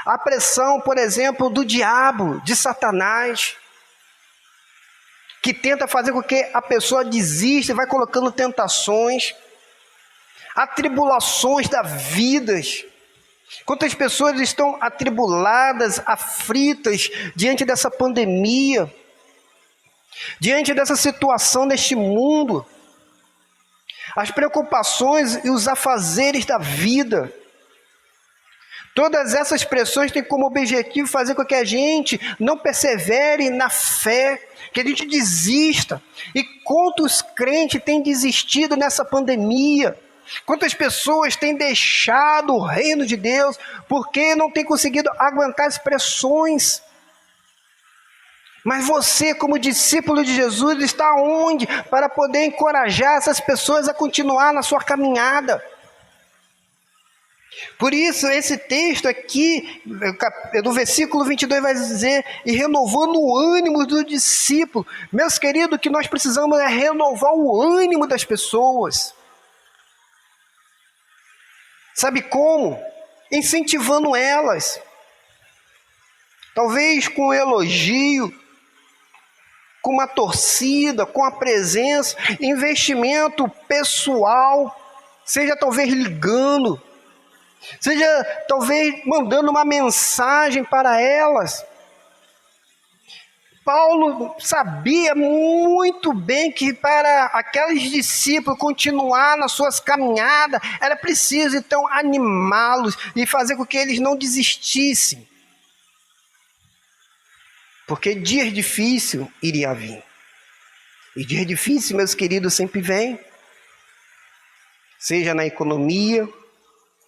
A pressão, por exemplo, do diabo, de Satanás, que tenta fazer com que a pessoa desista e vai colocando tentações. Há tribulações da vida. Quantas pessoas estão atribuladas, aflitas diante dessa pandemia, diante dessa situação deste mundo, as preocupações e os afazeres da vida. Todas essas pressões têm como objetivo fazer com que a gente não persevere na fé, que a gente desista. E quantos crentes têm desistido nessa pandemia? Quantas pessoas têm deixado o reino de Deus porque não têm conseguido aguentar as pressões? Mas você, como discípulo de Jesus, está onde para poder encorajar essas pessoas a continuar na sua caminhada? Por isso, esse texto aqui, do versículo 22, vai dizer, e renovando o ânimo do discípulo. Meus queridos, o que nós precisamos é renovar o ânimo das pessoas. Sabe como? Incentivando elas. Talvez com elogio, com uma torcida, com a presença, investimento pessoal, seja talvez ligando, seja talvez mandando uma mensagem para elas. Paulo sabia muito bem que para aqueles discípulos continuar nas suas caminhadas, era preciso então animá-los e fazer com que eles não desistissem. Porque dias difíceis iria vir. E dias difíceis, meus queridos, sempre vêm. Seja na economia,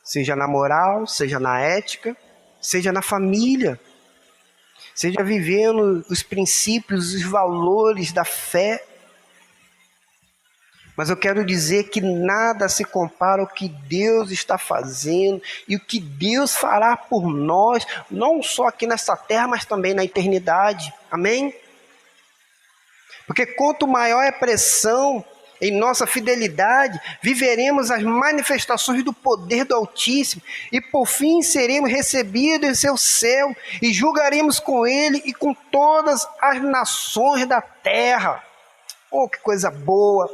seja na moral, seja na ética, seja na família. Seja vivendo os princípios, os valores da fé. Mas eu quero dizer que nada se compara ao que Deus está fazendo e o que Deus fará por nós, não só aqui nessa terra, mas também na eternidade. Amém? Porque quanto maior é a pressão em nossa fidelidade, viveremos as manifestações do poder do Altíssimo e por fim seremos recebidos em seu céu e julgaremos com ele e com todas as nações da terra. Oh, que coisa boa!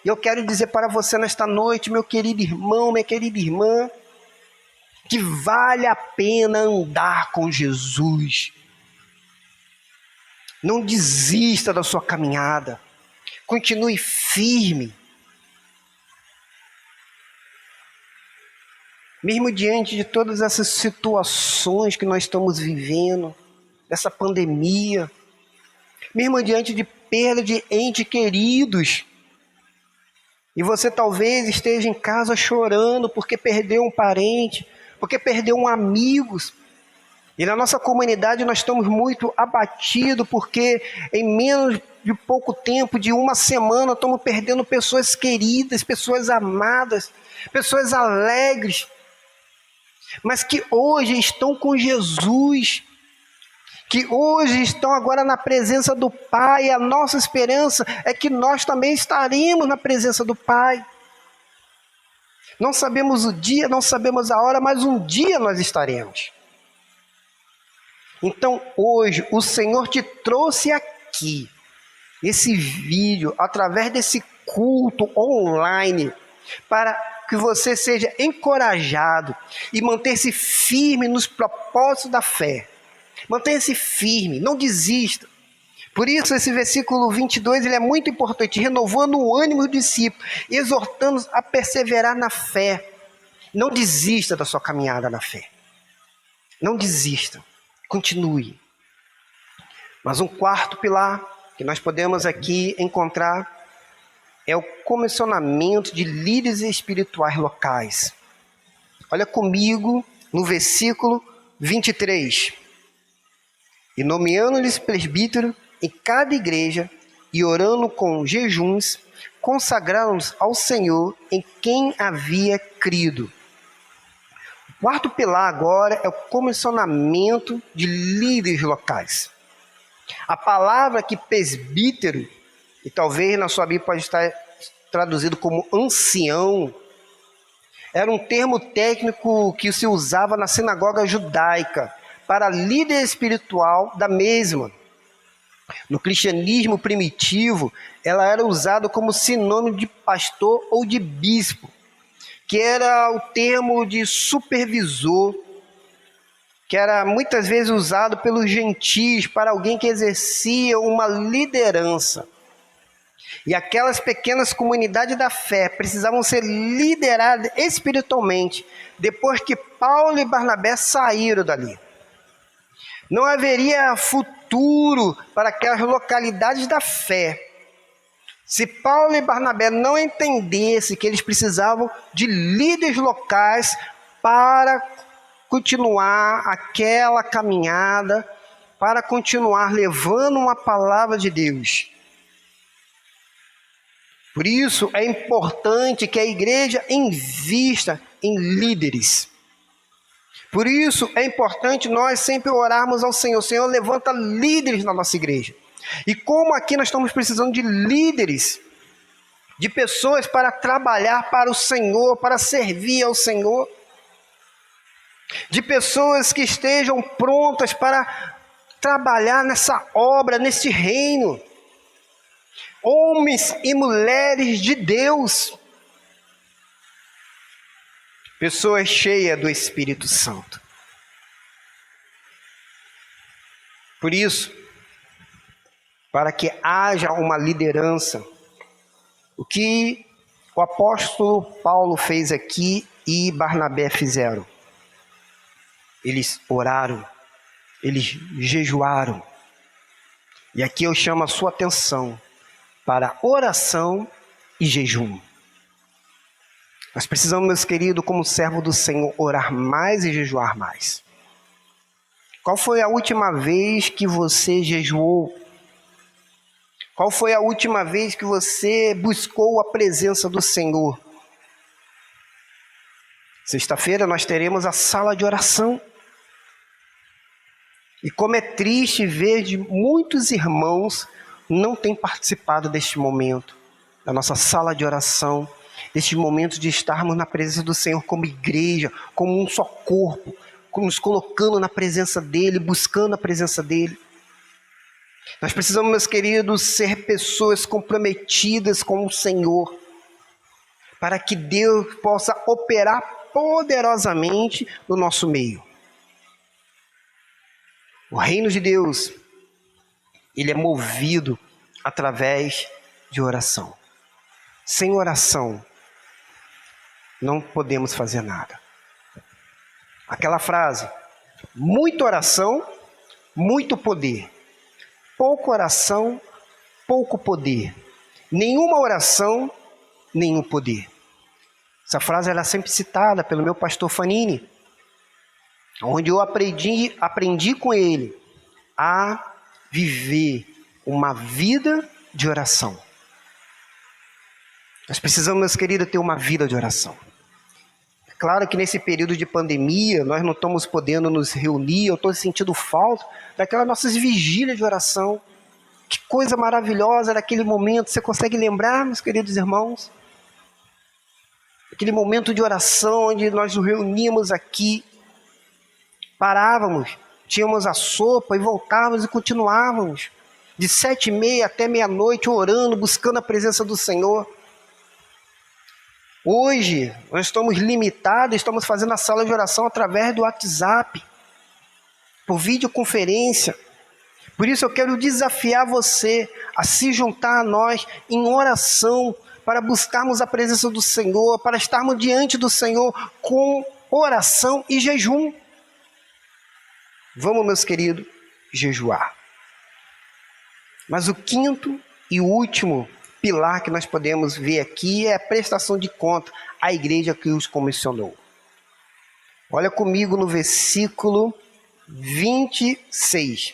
E eu quero dizer para você nesta noite, meu querido irmão, minha querida irmã, que vale a pena andar com Jesus. Não desista da sua caminhada. Continue firme. Mesmo diante de todas essas situações que nós estamos vivendo, dessa pandemia, mesmo diante de perda de entes queridos, e você talvez esteja em casa chorando porque perdeu um parente, porque perdeu um amigo. E na nossa comunidade nós estamos muito abatidos porque em menos de pouco tempo, de uma semana, estamos perdendo pessoas queridas, pessoas amadas, pessoas alegres, mas que hoje estão com Jesus, que hoje estão agora na presença do Pai. A nossa esperança é que nós também estaremos na presença do Pai. Não sabemos o dia, não sabemos a hora, mas um dia nós estaremos. Então hoje o Senhor te trouxe aqui, esse vídeo, através desse culto online, para que você seja encorajado e manter-se firme nos propósitos da fé. Mantenha-se firme, não desista. Por isso esse versículo 22 ele é muito importante, renovando o ânimo do discípulo, exortando-os a perseverar na fé. Não desista da sua caminhada na fé. Não desista, continue. Mas um quarto pilar que nós podemos aqui encontrar é o comissionamento de líderes espirituais locais. Olha comigo no versículo 23. E nomeando-lhes presbítero em cada igreja, e orando com jejuns, consagraram-nos ao Senhor em quem havia crido. O quarto pilar agora é o comissionamento de líderes locais. A palavra aqui presbítero, e talvez na sua Bíblia pode estar traduzido como ancião, era um termo técnico que se usava na sinagoga judaica para líder espiritual da mesma. No cristianismo primitivo, ela era usada como sinônimo de pastor ou de bispo, que era o termo de supervisor, que era muitas vezes usado pelos gentios para alguém que exercia uma liderança. E aquelas pequenas comunidades da fé precisavam ser lideradas espiritualmente depois que Paulo e Barnabé saíram dali. Não haveria futuro para aquelas localidades da fé se Paulo e Barnabé não entendessem que eles precisavam de líderes locais para continuar aquela caminhada, para continuar levando uma palavra de Deus. Por isso é importante que a igreja invista em líderes. Por isso é importante nós sempre orarmos ao Senhor. O Senhor levanta líderes na nossa igreja. E como aqui nós estamos precisando de líderes, de pessoas para trabalhar para o Senhor, para servir ao Senhor, de pessoas que estejam prontas para trabalhar nessa obra, nesse reino, homens e mulheres de Deus, pessoas cheias do Espírito Santo. Por isso, para que haja uma liderança, o que o apóstolo Paulo fez aqui e Barnabé fizeram, eles oraram, eles jejuaram. E aqui eu chamo a sua atenção para oração e jejum. Nós precisamos, meus queridos, como servo do Senhor, orar mais e jejuar mais. Qual foi a última vez que você jejuou? Qual foi a última vez que você buscou a presença do Senhor? Sexta-feira nós teremos a sala de oração. E como é triste ver de muitos irmãos não têm participado deste momento, da nossa sala de oração, deste momento de estarmos na presença do Senhor como igreja, como um só corpo, nos colocando na presença dEle, buscando a presença dEle. Nós precisamos, meus queridos, ser pessoas comprometidas com o Senhor, para que Deus possa operar poderosamente no nosso meio. O reino de Deus, ele é movido através de oração. Sem oração, não podemos fazer nada. Aquela frase, muita oração, muito poder. Pouca oração, pouco poder. Nenhuma oração, nenhum poder. Essa frase ela é sempre citada pelo meu pastor Fanini, onde eu aprendi com ele a viver uma vida de oração. Nós precisamos, meus queridos, ter uma vida de oração. É claro que nesse período de pandemia, nós não estamos podendo nos reunir, eu estou sentindo falta daquelas nossas vigílias de oração. Que coisa maravilhosa daquele momento, você consegue lembrar, meus queridos irmãos? Aquele momento de oração, onde nós nos reuníamos aqui, parávamos, tínhamos a sopa e voltávamos e continuávamos, de 7h30 até meia-noite, orando, buscando a presença do Senhor. Hoje, nós estamos limitados, estamos fazendo a sala de oração através do WhatsApp, por videoconferência. Por isso eu quero desafiar você a se juntar a nós em oração, para buscarmos a presença do Senhor, para estarmos diante do Senhor com oração e jejum. Vamos, meus queridos, jejuar. Mas o quinto e último pilar que nós podemos ver aqui é a prestação de conta à igreja que os comissionou. Olha comigo no versículo 26.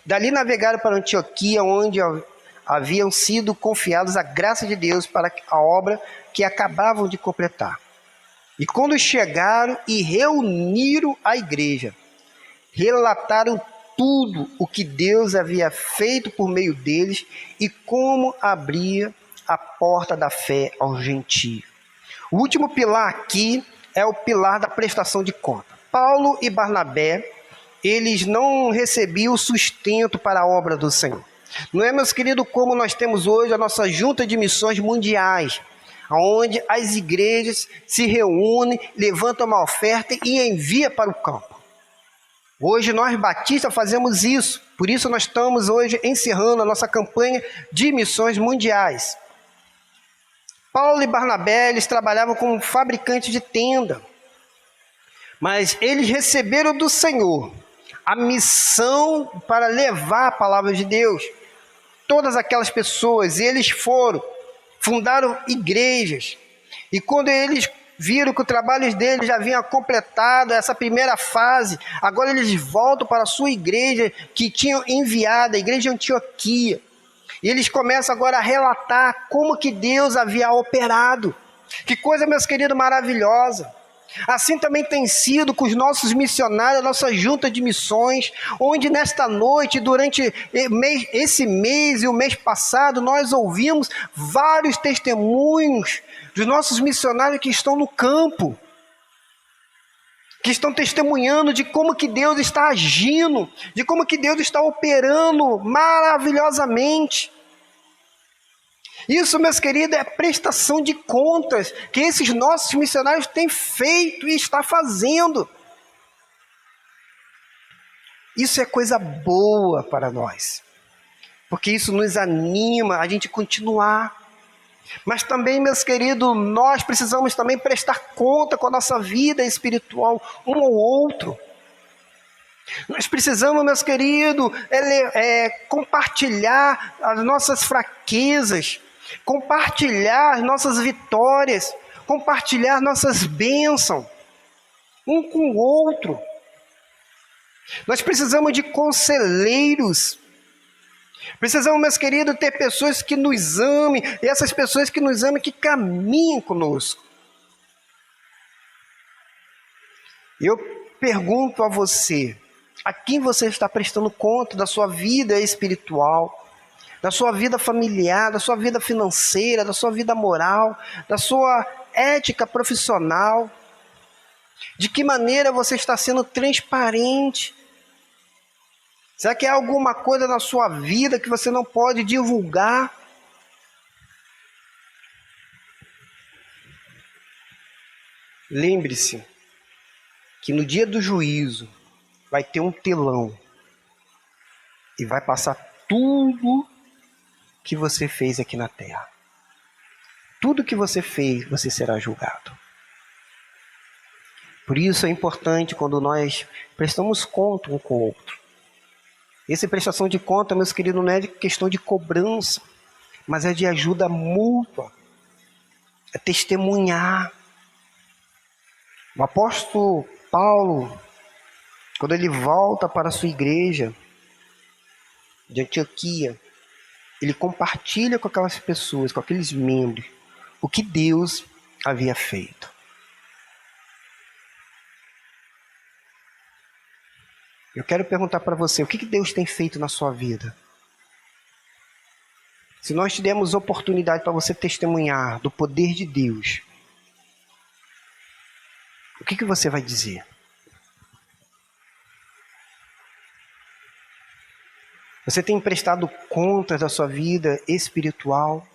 Dali navegaram para Antioquia, onde haviam sido confiados a graça de Deus para a obra que acabavam de completar. E quando chegaram e reuniram a igreja, relataram tudo o que Deus havia feito por meio deles e como abria a porta da fé aos gentios. O último pilar aqui é o pilar da prestação de conta. Paulo e Barnabé, eles não recebiam sustento para a obra do Senhor. Não é, meus queridos, como nós temos hoje a nossa junta de missões mundiais, onde as igrejas se reúnem, levantam uma oferta e enviam para o campo. Hoje nós batistas fazemos isso, por isso nós estamos hoje encerrando a nossa campanha de missões mundiais. Paulo e Barnabé, eles trabalhavam como fabricantes de tenda, mas eles receberam do Senhor a missão para levar a palavra de Deus. Todas aquelas pessoas, eles foram, fundaram igrejas, e quando eles viram que o trabalho deles já havia completado essa primeira fase, agora eles voltam para a sua igreja que tinham enviado, a igreja de Antioquia. E eles começam agora a relatar como que Deus havia operado. Que coisa, meus queridos, maravilhosa. Assim também tem sido com os nossos missionários, a nossa junta de missões, onde nesta noite, durante esse mês e o mês passado, nós ouvimos vários testemunhos dos nossos missionários que estão no campo, que estão testemunhando de como que Deus está agindo, de como que Deus está operando maravilhosamente. Isso, meus queridos, é prestação de contas que esses nossos missionários têm feito e está fazendo. Isso é coisa boa para nós, porque isso nos anima a gente continuar. Mas também, meus queridos, nós precisamos também prestar conta com a nossa vida espiritual um ao outro. Nós precisamos, meus queridos, compartilhar as nossas fraquezas, compartilhar as nossas vitórias, compartilhar nossas bênçãos, um com o outro. Nós precisamos de conselheiros. Precisamos, meus queridos, ter pessoas que nos amem, e essas pessoas que nos amem, que caminhem conosco. Eu pergunto a você, a quem você está prestando conta da sua vida espiritual, da sua vida familiar, da sua vida financeira, da sua vida moral, da sua ética profissional? De que maneira você está sendo transparente? Será que há alguma coisa na sua vida que você não pode divulgar? Lembre-se que no dia do juízo vai ter um telão e vai passar tudo que você fez aqui na terra. Tudo que você fez, você será julgado. Por isso é importante quando nós prestamos conta um com o outro. Essa prestação de conta, meus queridos, não é de questão de cobrança, mas é de ajuda mútua, é testemunhar. O apóstolo Paulo, quando ele volta para a sua igreja de Antioquia, ele compartilha com aquelas pessoas, com aqueles membros, o que Deus havia feito. Eu quero perguntar para você, o que Deus tem feito na sua vida? Se nós te demos oportunidade para você testemunhar do poder de Deus, o que você vai dizer? Você tem prestado contas da sua vida espiritual?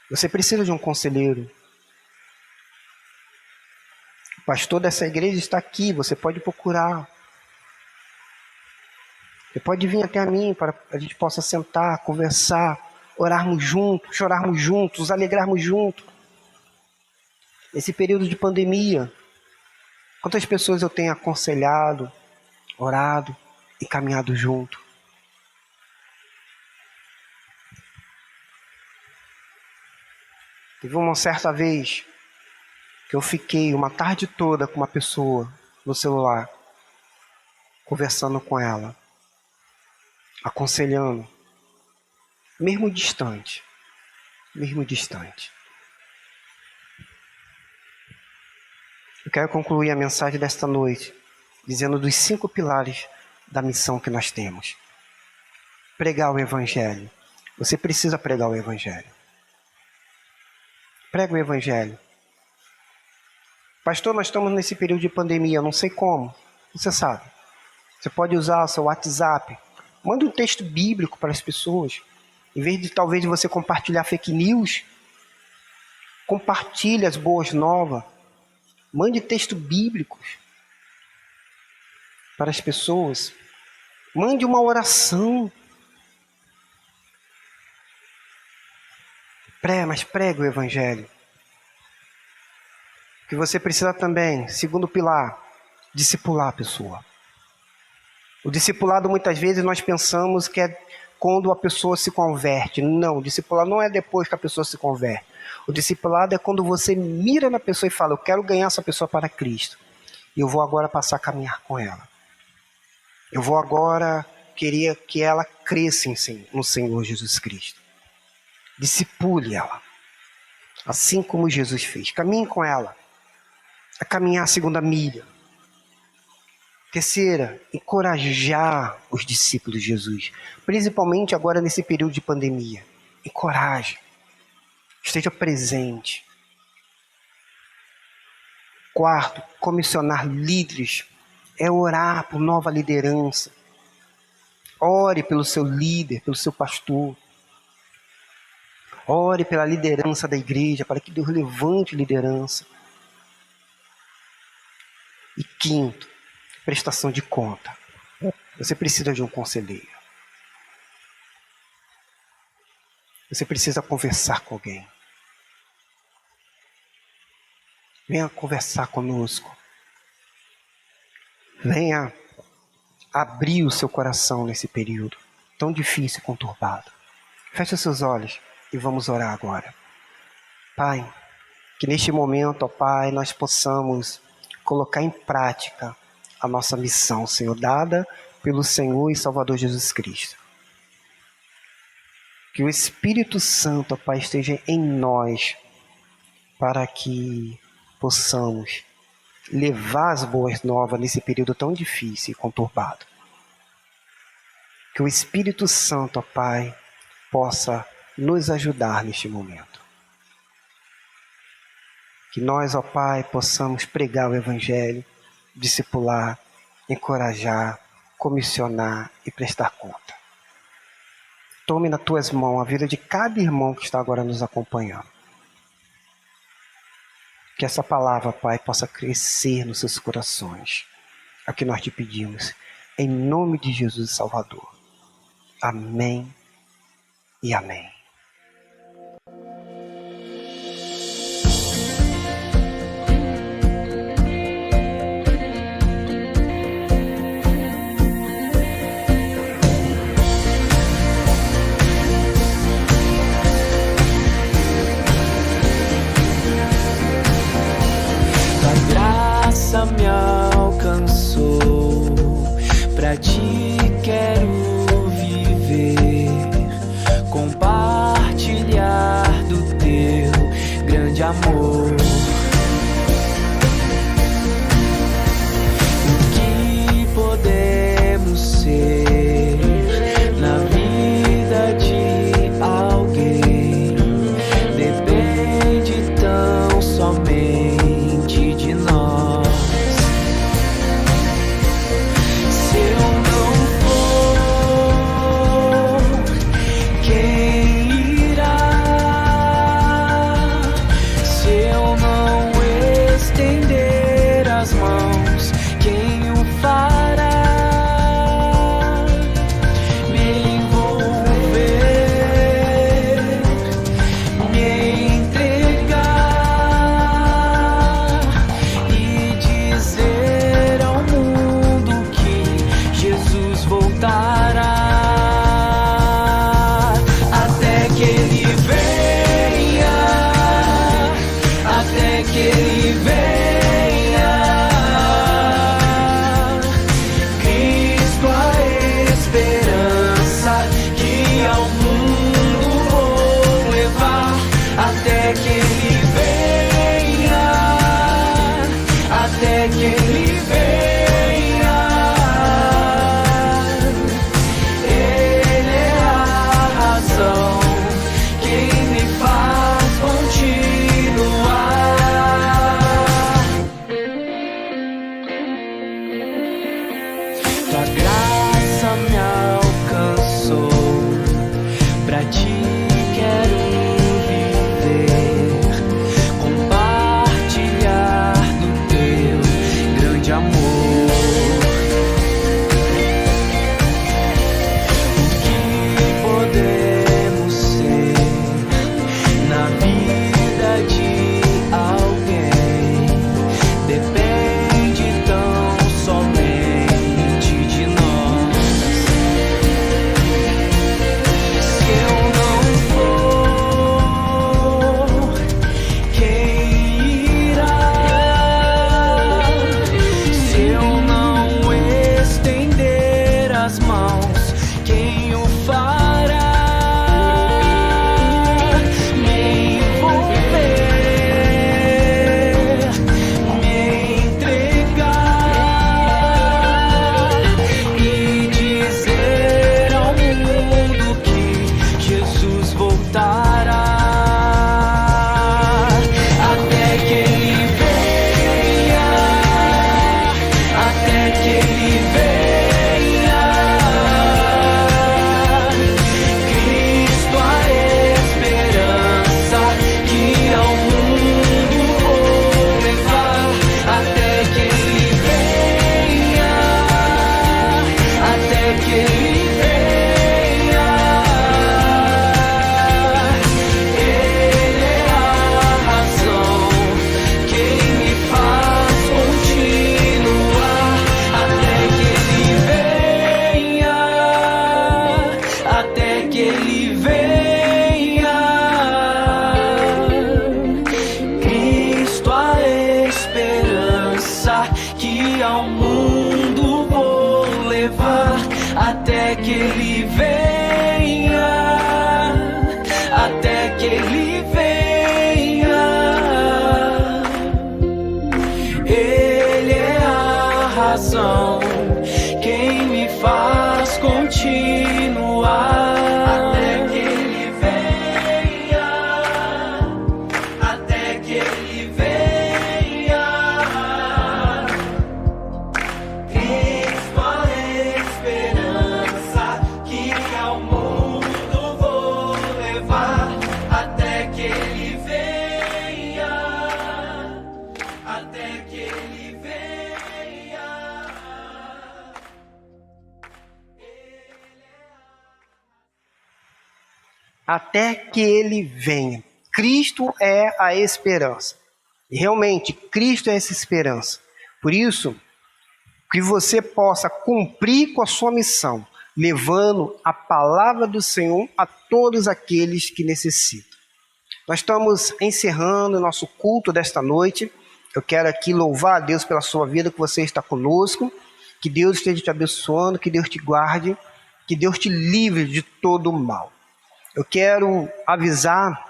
Você precisa de um conselheiro. O pastor dessa igreja está aqui, você pode procurar. Você pode vir até a mim para a gente possa sentar, conversar, orarmos juntos, chorarmos juntos, nos alegrarmos juntos. Nesse período de pandemia, quantas pessoas eu tenho aconselhado, orado e caminhado junto? Teve uma certa vez que eu fiquei uma tarde toda com uma pessoa no celular, conversando com ela, aconselhando, mesmo distante. Eu quero concluir a mensagem desta noite dizendo dos 5 pilares da missão que nós temos. Pregar o Evangelho. Você precisa pregar o Evangelho. Prega o Evangelho. Pastor, nós estamos nesse período de pandemia, não sei como. Você sabe. Você pode usar o seu WhatsApp. Manda um texto bíblico para as pessoas. Em vez de talvez você compartilhar fake news, compartilhe as boas novas. Mande textos bíblicos para as pessoas. Mande uma oração. Mas pregue o Evangelho. Que você precisa também, segundo pilar, discipular a pessoa. O discipulado, muitas vezes, nós pensamos que é quando a pessoa se converte. Não, o discipulado não é depois que a pessoa se converte. O discipulado é quando você mira na pessoa e fala, eu quero ganhar essa pessoa para Cristo. E eu vou agora passar a caminhar com ela. Eu vou agora querer que ela cresça no Senhor Jesus Cristo. Discipule ela. Assim como Jesus fez. Caminhe com ela. a caminhar a segunda milha. Terceira, encorajar os discípulos de Jesus, principalmente agora nesse período de pandemia. Encoraje, esteja presente. Quarto, comissionar líderes é orar por nova liderança. Ore pelo seu líder, pelo seu pastor. Ore pela liderança da igreja, para que Deus levante liderança. E quinto, prestação de conta. Você precisa de um conselheiro. Você precisa conversar com alguém. Venha conversar conosco. Venha abrir o seu coração nesse período tão difícil e conturbado. Feche os seus olhos e vamos orar agora. Pai, que neste momento, ó Pai, nós possamos colocar em prática a nossa missão, Senhor, dada pelo Senhor e Salvador Jesus Cristo. Que o Espírito Santo, ó Pai, esteja em nós para que possamos levar as boas novas nesse período tão difícil e conturbado. Que o Espírito Santo, ó Pai, possa nos ajudar neste momento. Que nós, ó Pai, possamos pregar o Evangelho, discipular, encorajar, comissionar e prestar conta. Tome nas tuas mãos a vida de cada irmão que está agora nos acompanhando. Que essa palavra, Pai, possa crescer nos seus corações. É o que nós te pedimos. Em nome de Jesus Salvador. Amém e amém. Me alcançou, pra ti quero viver, compartilhar do teu grande amor. O que podemos ser na vida de alguém depende tão somente de nós. Quem irá se eu não até que ele venha. Cristo é a esperança. E realmente, Cristo é essa esperança. Por isso, que você possa cumprir com a sua missão, levando a palavra do Senhor a todos aqueles que necessitam. Nós estamos encerrando o nosso culto desta noite. Eu quero aqui louvar a Deus pela sua vida, que você está conosco. Que Deus esteja te abençoando, que Deus te guarde, que Deus te livre de todo o mal. Eu quero avisar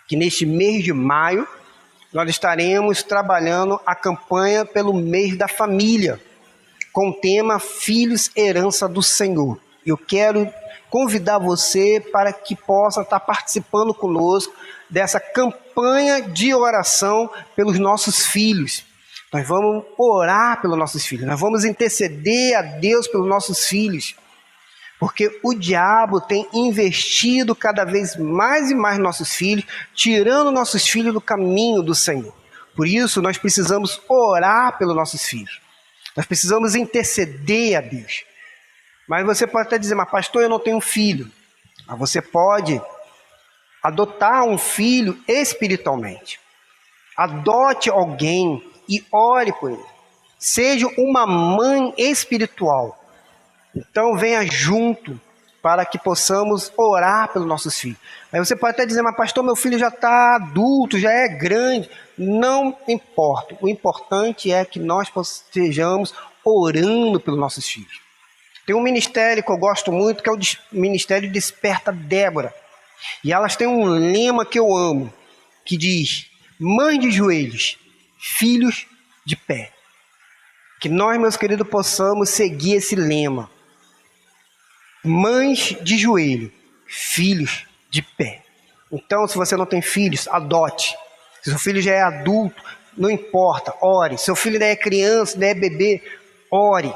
que neste mês de maio, nós estaremos trabalhando a campanha pelo mês da família, com o tema Filhos, Herança do Senhor. Eu quero convidar você para que possa estar participando conosco dessa campanha de oração pelos nossos filhos. Nós vamos orar pelos nossos filhos, nós vamos interceder a Deus pelos nossos filhos, porque o diabo tem investido cada vez mais e mais nossos filhos, tirando nossos filhos do caminho do Senhor. Por isso, nós precisamos orar pelos nossos filhos. Nós precisamos interceder a Deus. Mas você pode até dizer, mas pastor, eu não tenho filho. Mas você pode adotar um filho espiritualmente. Adote alguém e ore por ele. Seja uma mãe espiritual. Então venha junto para que possamos orar pelos nossos filhos. Aí você pode até dizer, mas pastor, meu filho já está adulto, já é grande. Não importa. O importante é que nós estejamos orando pelos nossos filhos. Tem um ministério que eu gosto muito, que é o Ministério Desperta Débora. E elas têm um lema que eu amo, que diz, mãe de joelhos, filhos de pé. Que nós, meus queridos, possamos seguir esse lema. Mães de joelho, filhos de pé. Então, se você não tem filhos, adote. Se seu filho já é adulto, não importa, ore. Se seu filho ainda é criança, ainda é bebê, ore.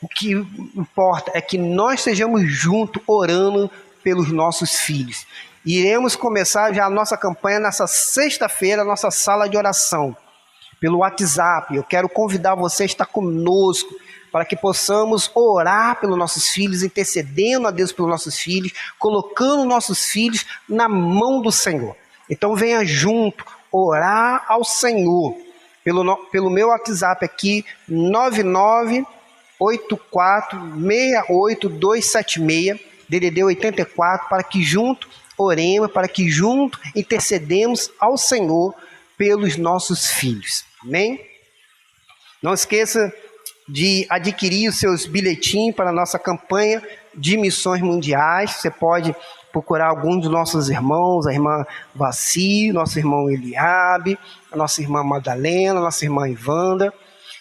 O que importa é que nós estejamos juntos orando pelos nossos filhos. Iremos começar já a nossa campanha nessa sexta-feira, nossa sala de oração, pelo WhatsApp. Eu quero convidar você a estar conosco, para que possamos orar pelos nossos filhos, intercedendo a Deus pelos nossos filhos, colocando nossos filhos na mão do Senhor. Então venha junto, orar ao Senhor, pelo meu WhatsApp aqui, 998468276, DDD 84, para que junto oremos, para que junto intercedemos ao Senhor pelos nossos filhos. Amém? Não esqueça de adquirir os seus bilhetinhos para a nossa campanha de missões mundiais. Você pode procurar alguns dos nossos irmãos, a irmã Vaci, nosso irmão Eliabe, a nossa irmã Madalena, a nossa irmã Ivanda.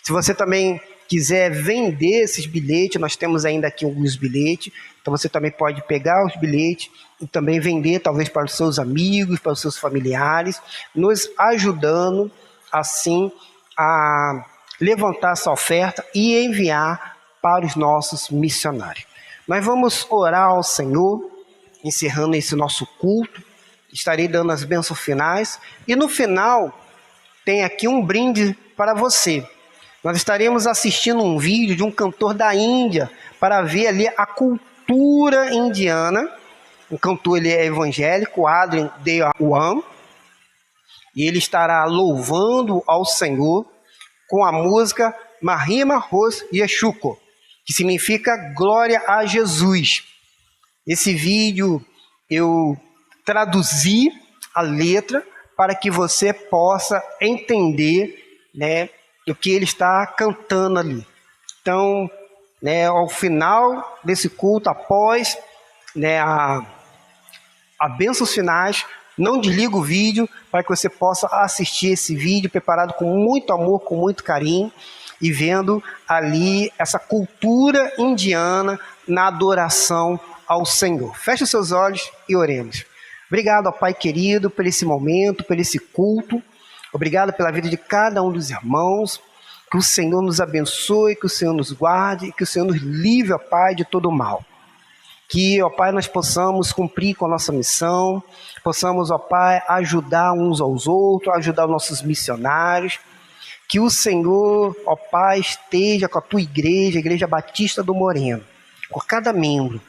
Se você também quiser vender esses bilhetes, nós temos ainda aqui alguns bilhetes, então você também pode pegar os bilhetes e também vender, talvez para os seus amigos, para os seus familiares, nos ajudando assim a levantar essa oferta e enviar para os nossos missionários. Nós vamos orar ao Senhor, encerrando esse nosso culto. Estarei dando as bênçãos finais e no final tem aqui um brinde para você. Nós estaremos assistindo um vídeo de um cantor da Índia para ver ali a cultura indiana. O cantor ele é evangélico, Adrian Dewan, e ele estará louvando ao Senhor com a música Mahima Ros Yeshuko, que significa glória a Jesus. Esse vídeo eu traduzi a letra para que você possa entender, né, o que ele está cantando ali. Então, né, ao final desse culto, após, né, a bênçãos finais, não desliga o vídeo para que você possa assistir esse vídeo preparado com muito amor, com muito carinho e vendo ali essa cultura indiana na adoração ao Senhor. Feche os seus olhos e oremos. Obrigado, ó Pai querido, por esse momento, por esse culto. Obrigado pela vida de cada um dos irmãos. Que o Senhor nos abençoe, que o Senhor nos guarde, que o Senhor nos livre, ó Pai, de todo o mal. Que, ó Pai, nós possamos cumprir com a nossa missão, possamos, ó Pai, ajudar uns aos outros, ajudar os nossos missionários. Que o Senhor, ó Pai, esteja com a tua igreja, a Igreja Batista do Moreno, com cada membro.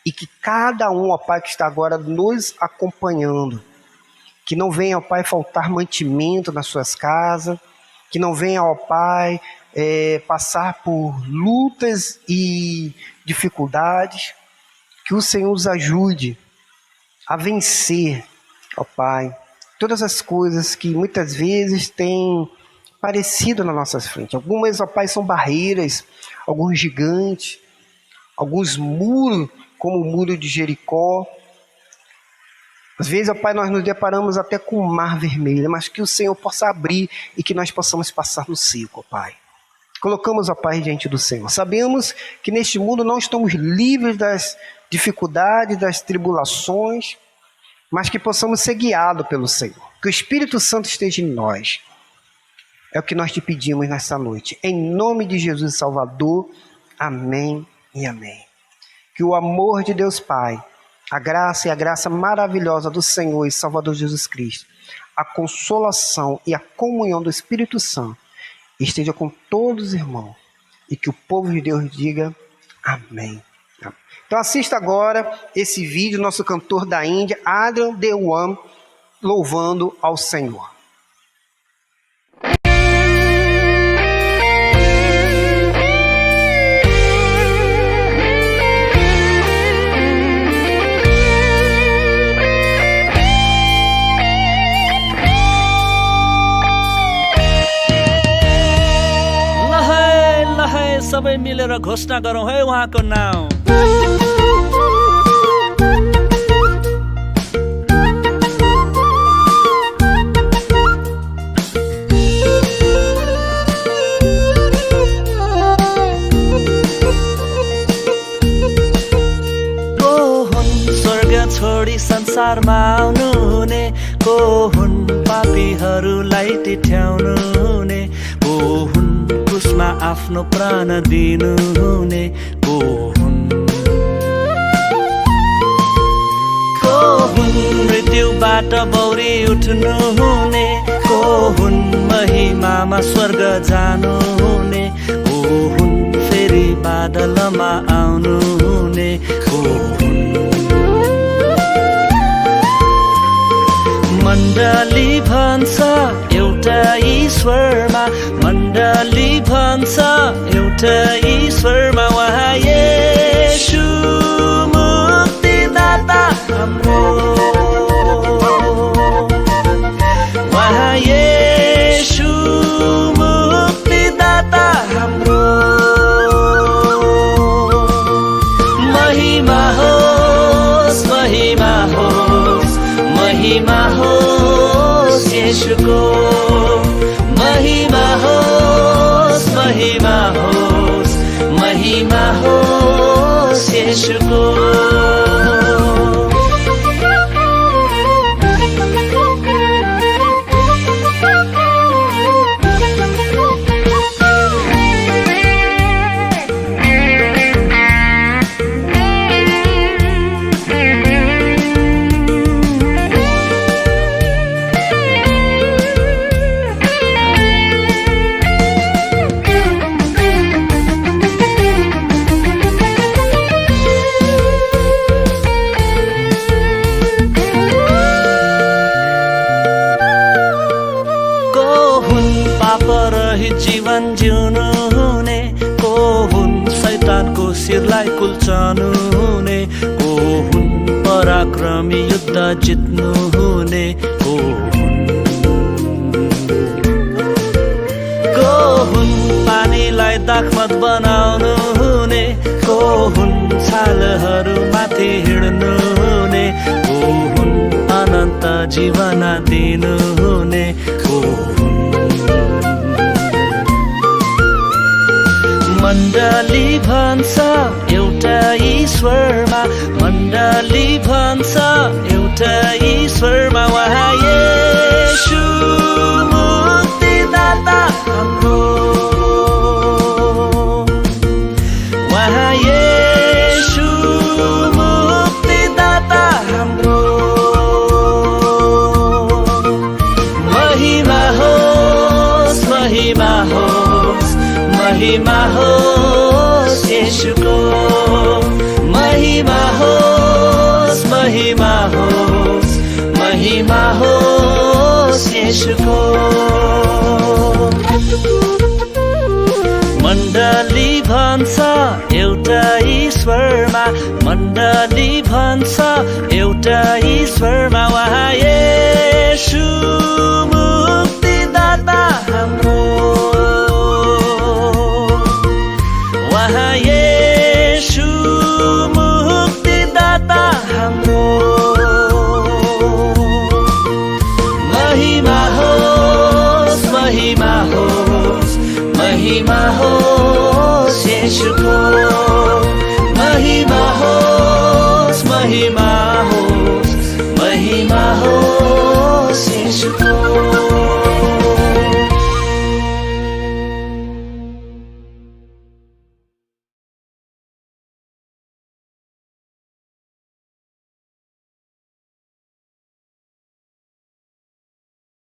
e que cada um, ó Pai, que está agora nos acompanhando, que não venha, ó Pai, faltar mantimento nas suas casas, que não venha, ó Pai, passar por lutas e dificuldades, que o Senhor os ajude a vencer, ó Pai, todas as coisas que muitas vezes têm parecido nas nossas frentes. Algumas, ó Pai, são barreiras, alguns gigantes, alguns muros, como o muro de Jericó. Às vezes, ó Pai, nós nos deparamos até com o mar vermelho, mas que o Senhor possa abrir e que nós possamos passar no seco, ó Pai. Colocamos, ó Pai, diante do Senhor. Sabemos que neste mundo não estamos livres das dificuldades, das tribulações, mas que possamos ser guiados pelo Senhor. Que o Espírito Santo esteja em nós. É o que nós te pedimos nesta noite. Em nome de Jesus Salvador. Amém e amém. Que o amor de Deus Pai, a graça e a graça maravilhosa do Senhor e Salvador Jesus Cristo, a consolação e a comunhão do Espírito Santo esteja com todos os irmãos. E que o povo de Deus diga amém. Então assista agora esse vídeo, nosso cantor da Índia, Adrian Dewan, louvando ao Senhor. सबै मिलेर घोषणा गरौँ है उहाँको नाम। को हुन् स्वर्ग छोडी संसारमा आउनु हुने, को हुन् पापीहरूलाई टिठ्याउनु हुने, को हुन् क्रुसमा आफ्नो प्राण दिनु हुने, को हुन् मृत्युबाट बौरी उठ्नु हुने, को हुन् महिमामा स्वर्ग जानु हुने, को हुन् फेरि बादलमा आउनु हुने, को हुन् मण्डली भन्छ एउटा ईश्वरमा, मण्डली भन्छ एउटा ईश्वरमा, उहाँ येशू मुक्तिदाता हाम्रो, उहाँ येशू मुक्तिदाता हाम्रो। महिमा होस्, महिमा होस्, महिमा होस् येशूको, महिमा होस्, महिमा होस्, महिमा होस् येशूको। जीवन जिउनु हुने, को हुन् शैतानको शिरलाई कुल्चनु हुने, को हुन् पराक्रमी युद्ध जित्नु हुने, को हुन् पानीलाई दाखमत बनाउनु हुने, को हुन् छालहरू माथि हिँड्नु हुने, को हुन् अनन्त जीवन दिनु हुने, को मण्डली भन्छ एउटा ईश्वरमा, मण्डली भन्छ एउटा ईश्वरमा, उहाँ येशू मुक्तिदाता हाम्रो, उहाँ येशू मुक्तिदाता हाम्रो। महिमा होस्, महिमा होस्, महिमा होस् येशूको, महिमा महिमा होस् महिमा होस् महिमा होस् येशूको मण्डली भन्छ एउटा ईश्वरमा मण्डली भन्छ एउटा ईश्वरमा उहाँ येशू मुक्तिदाता हाम्रो उहाँ येशू मुक्तिदाता हाम्रो महिमा होस् महिमा होस् महिमा होस् येशूको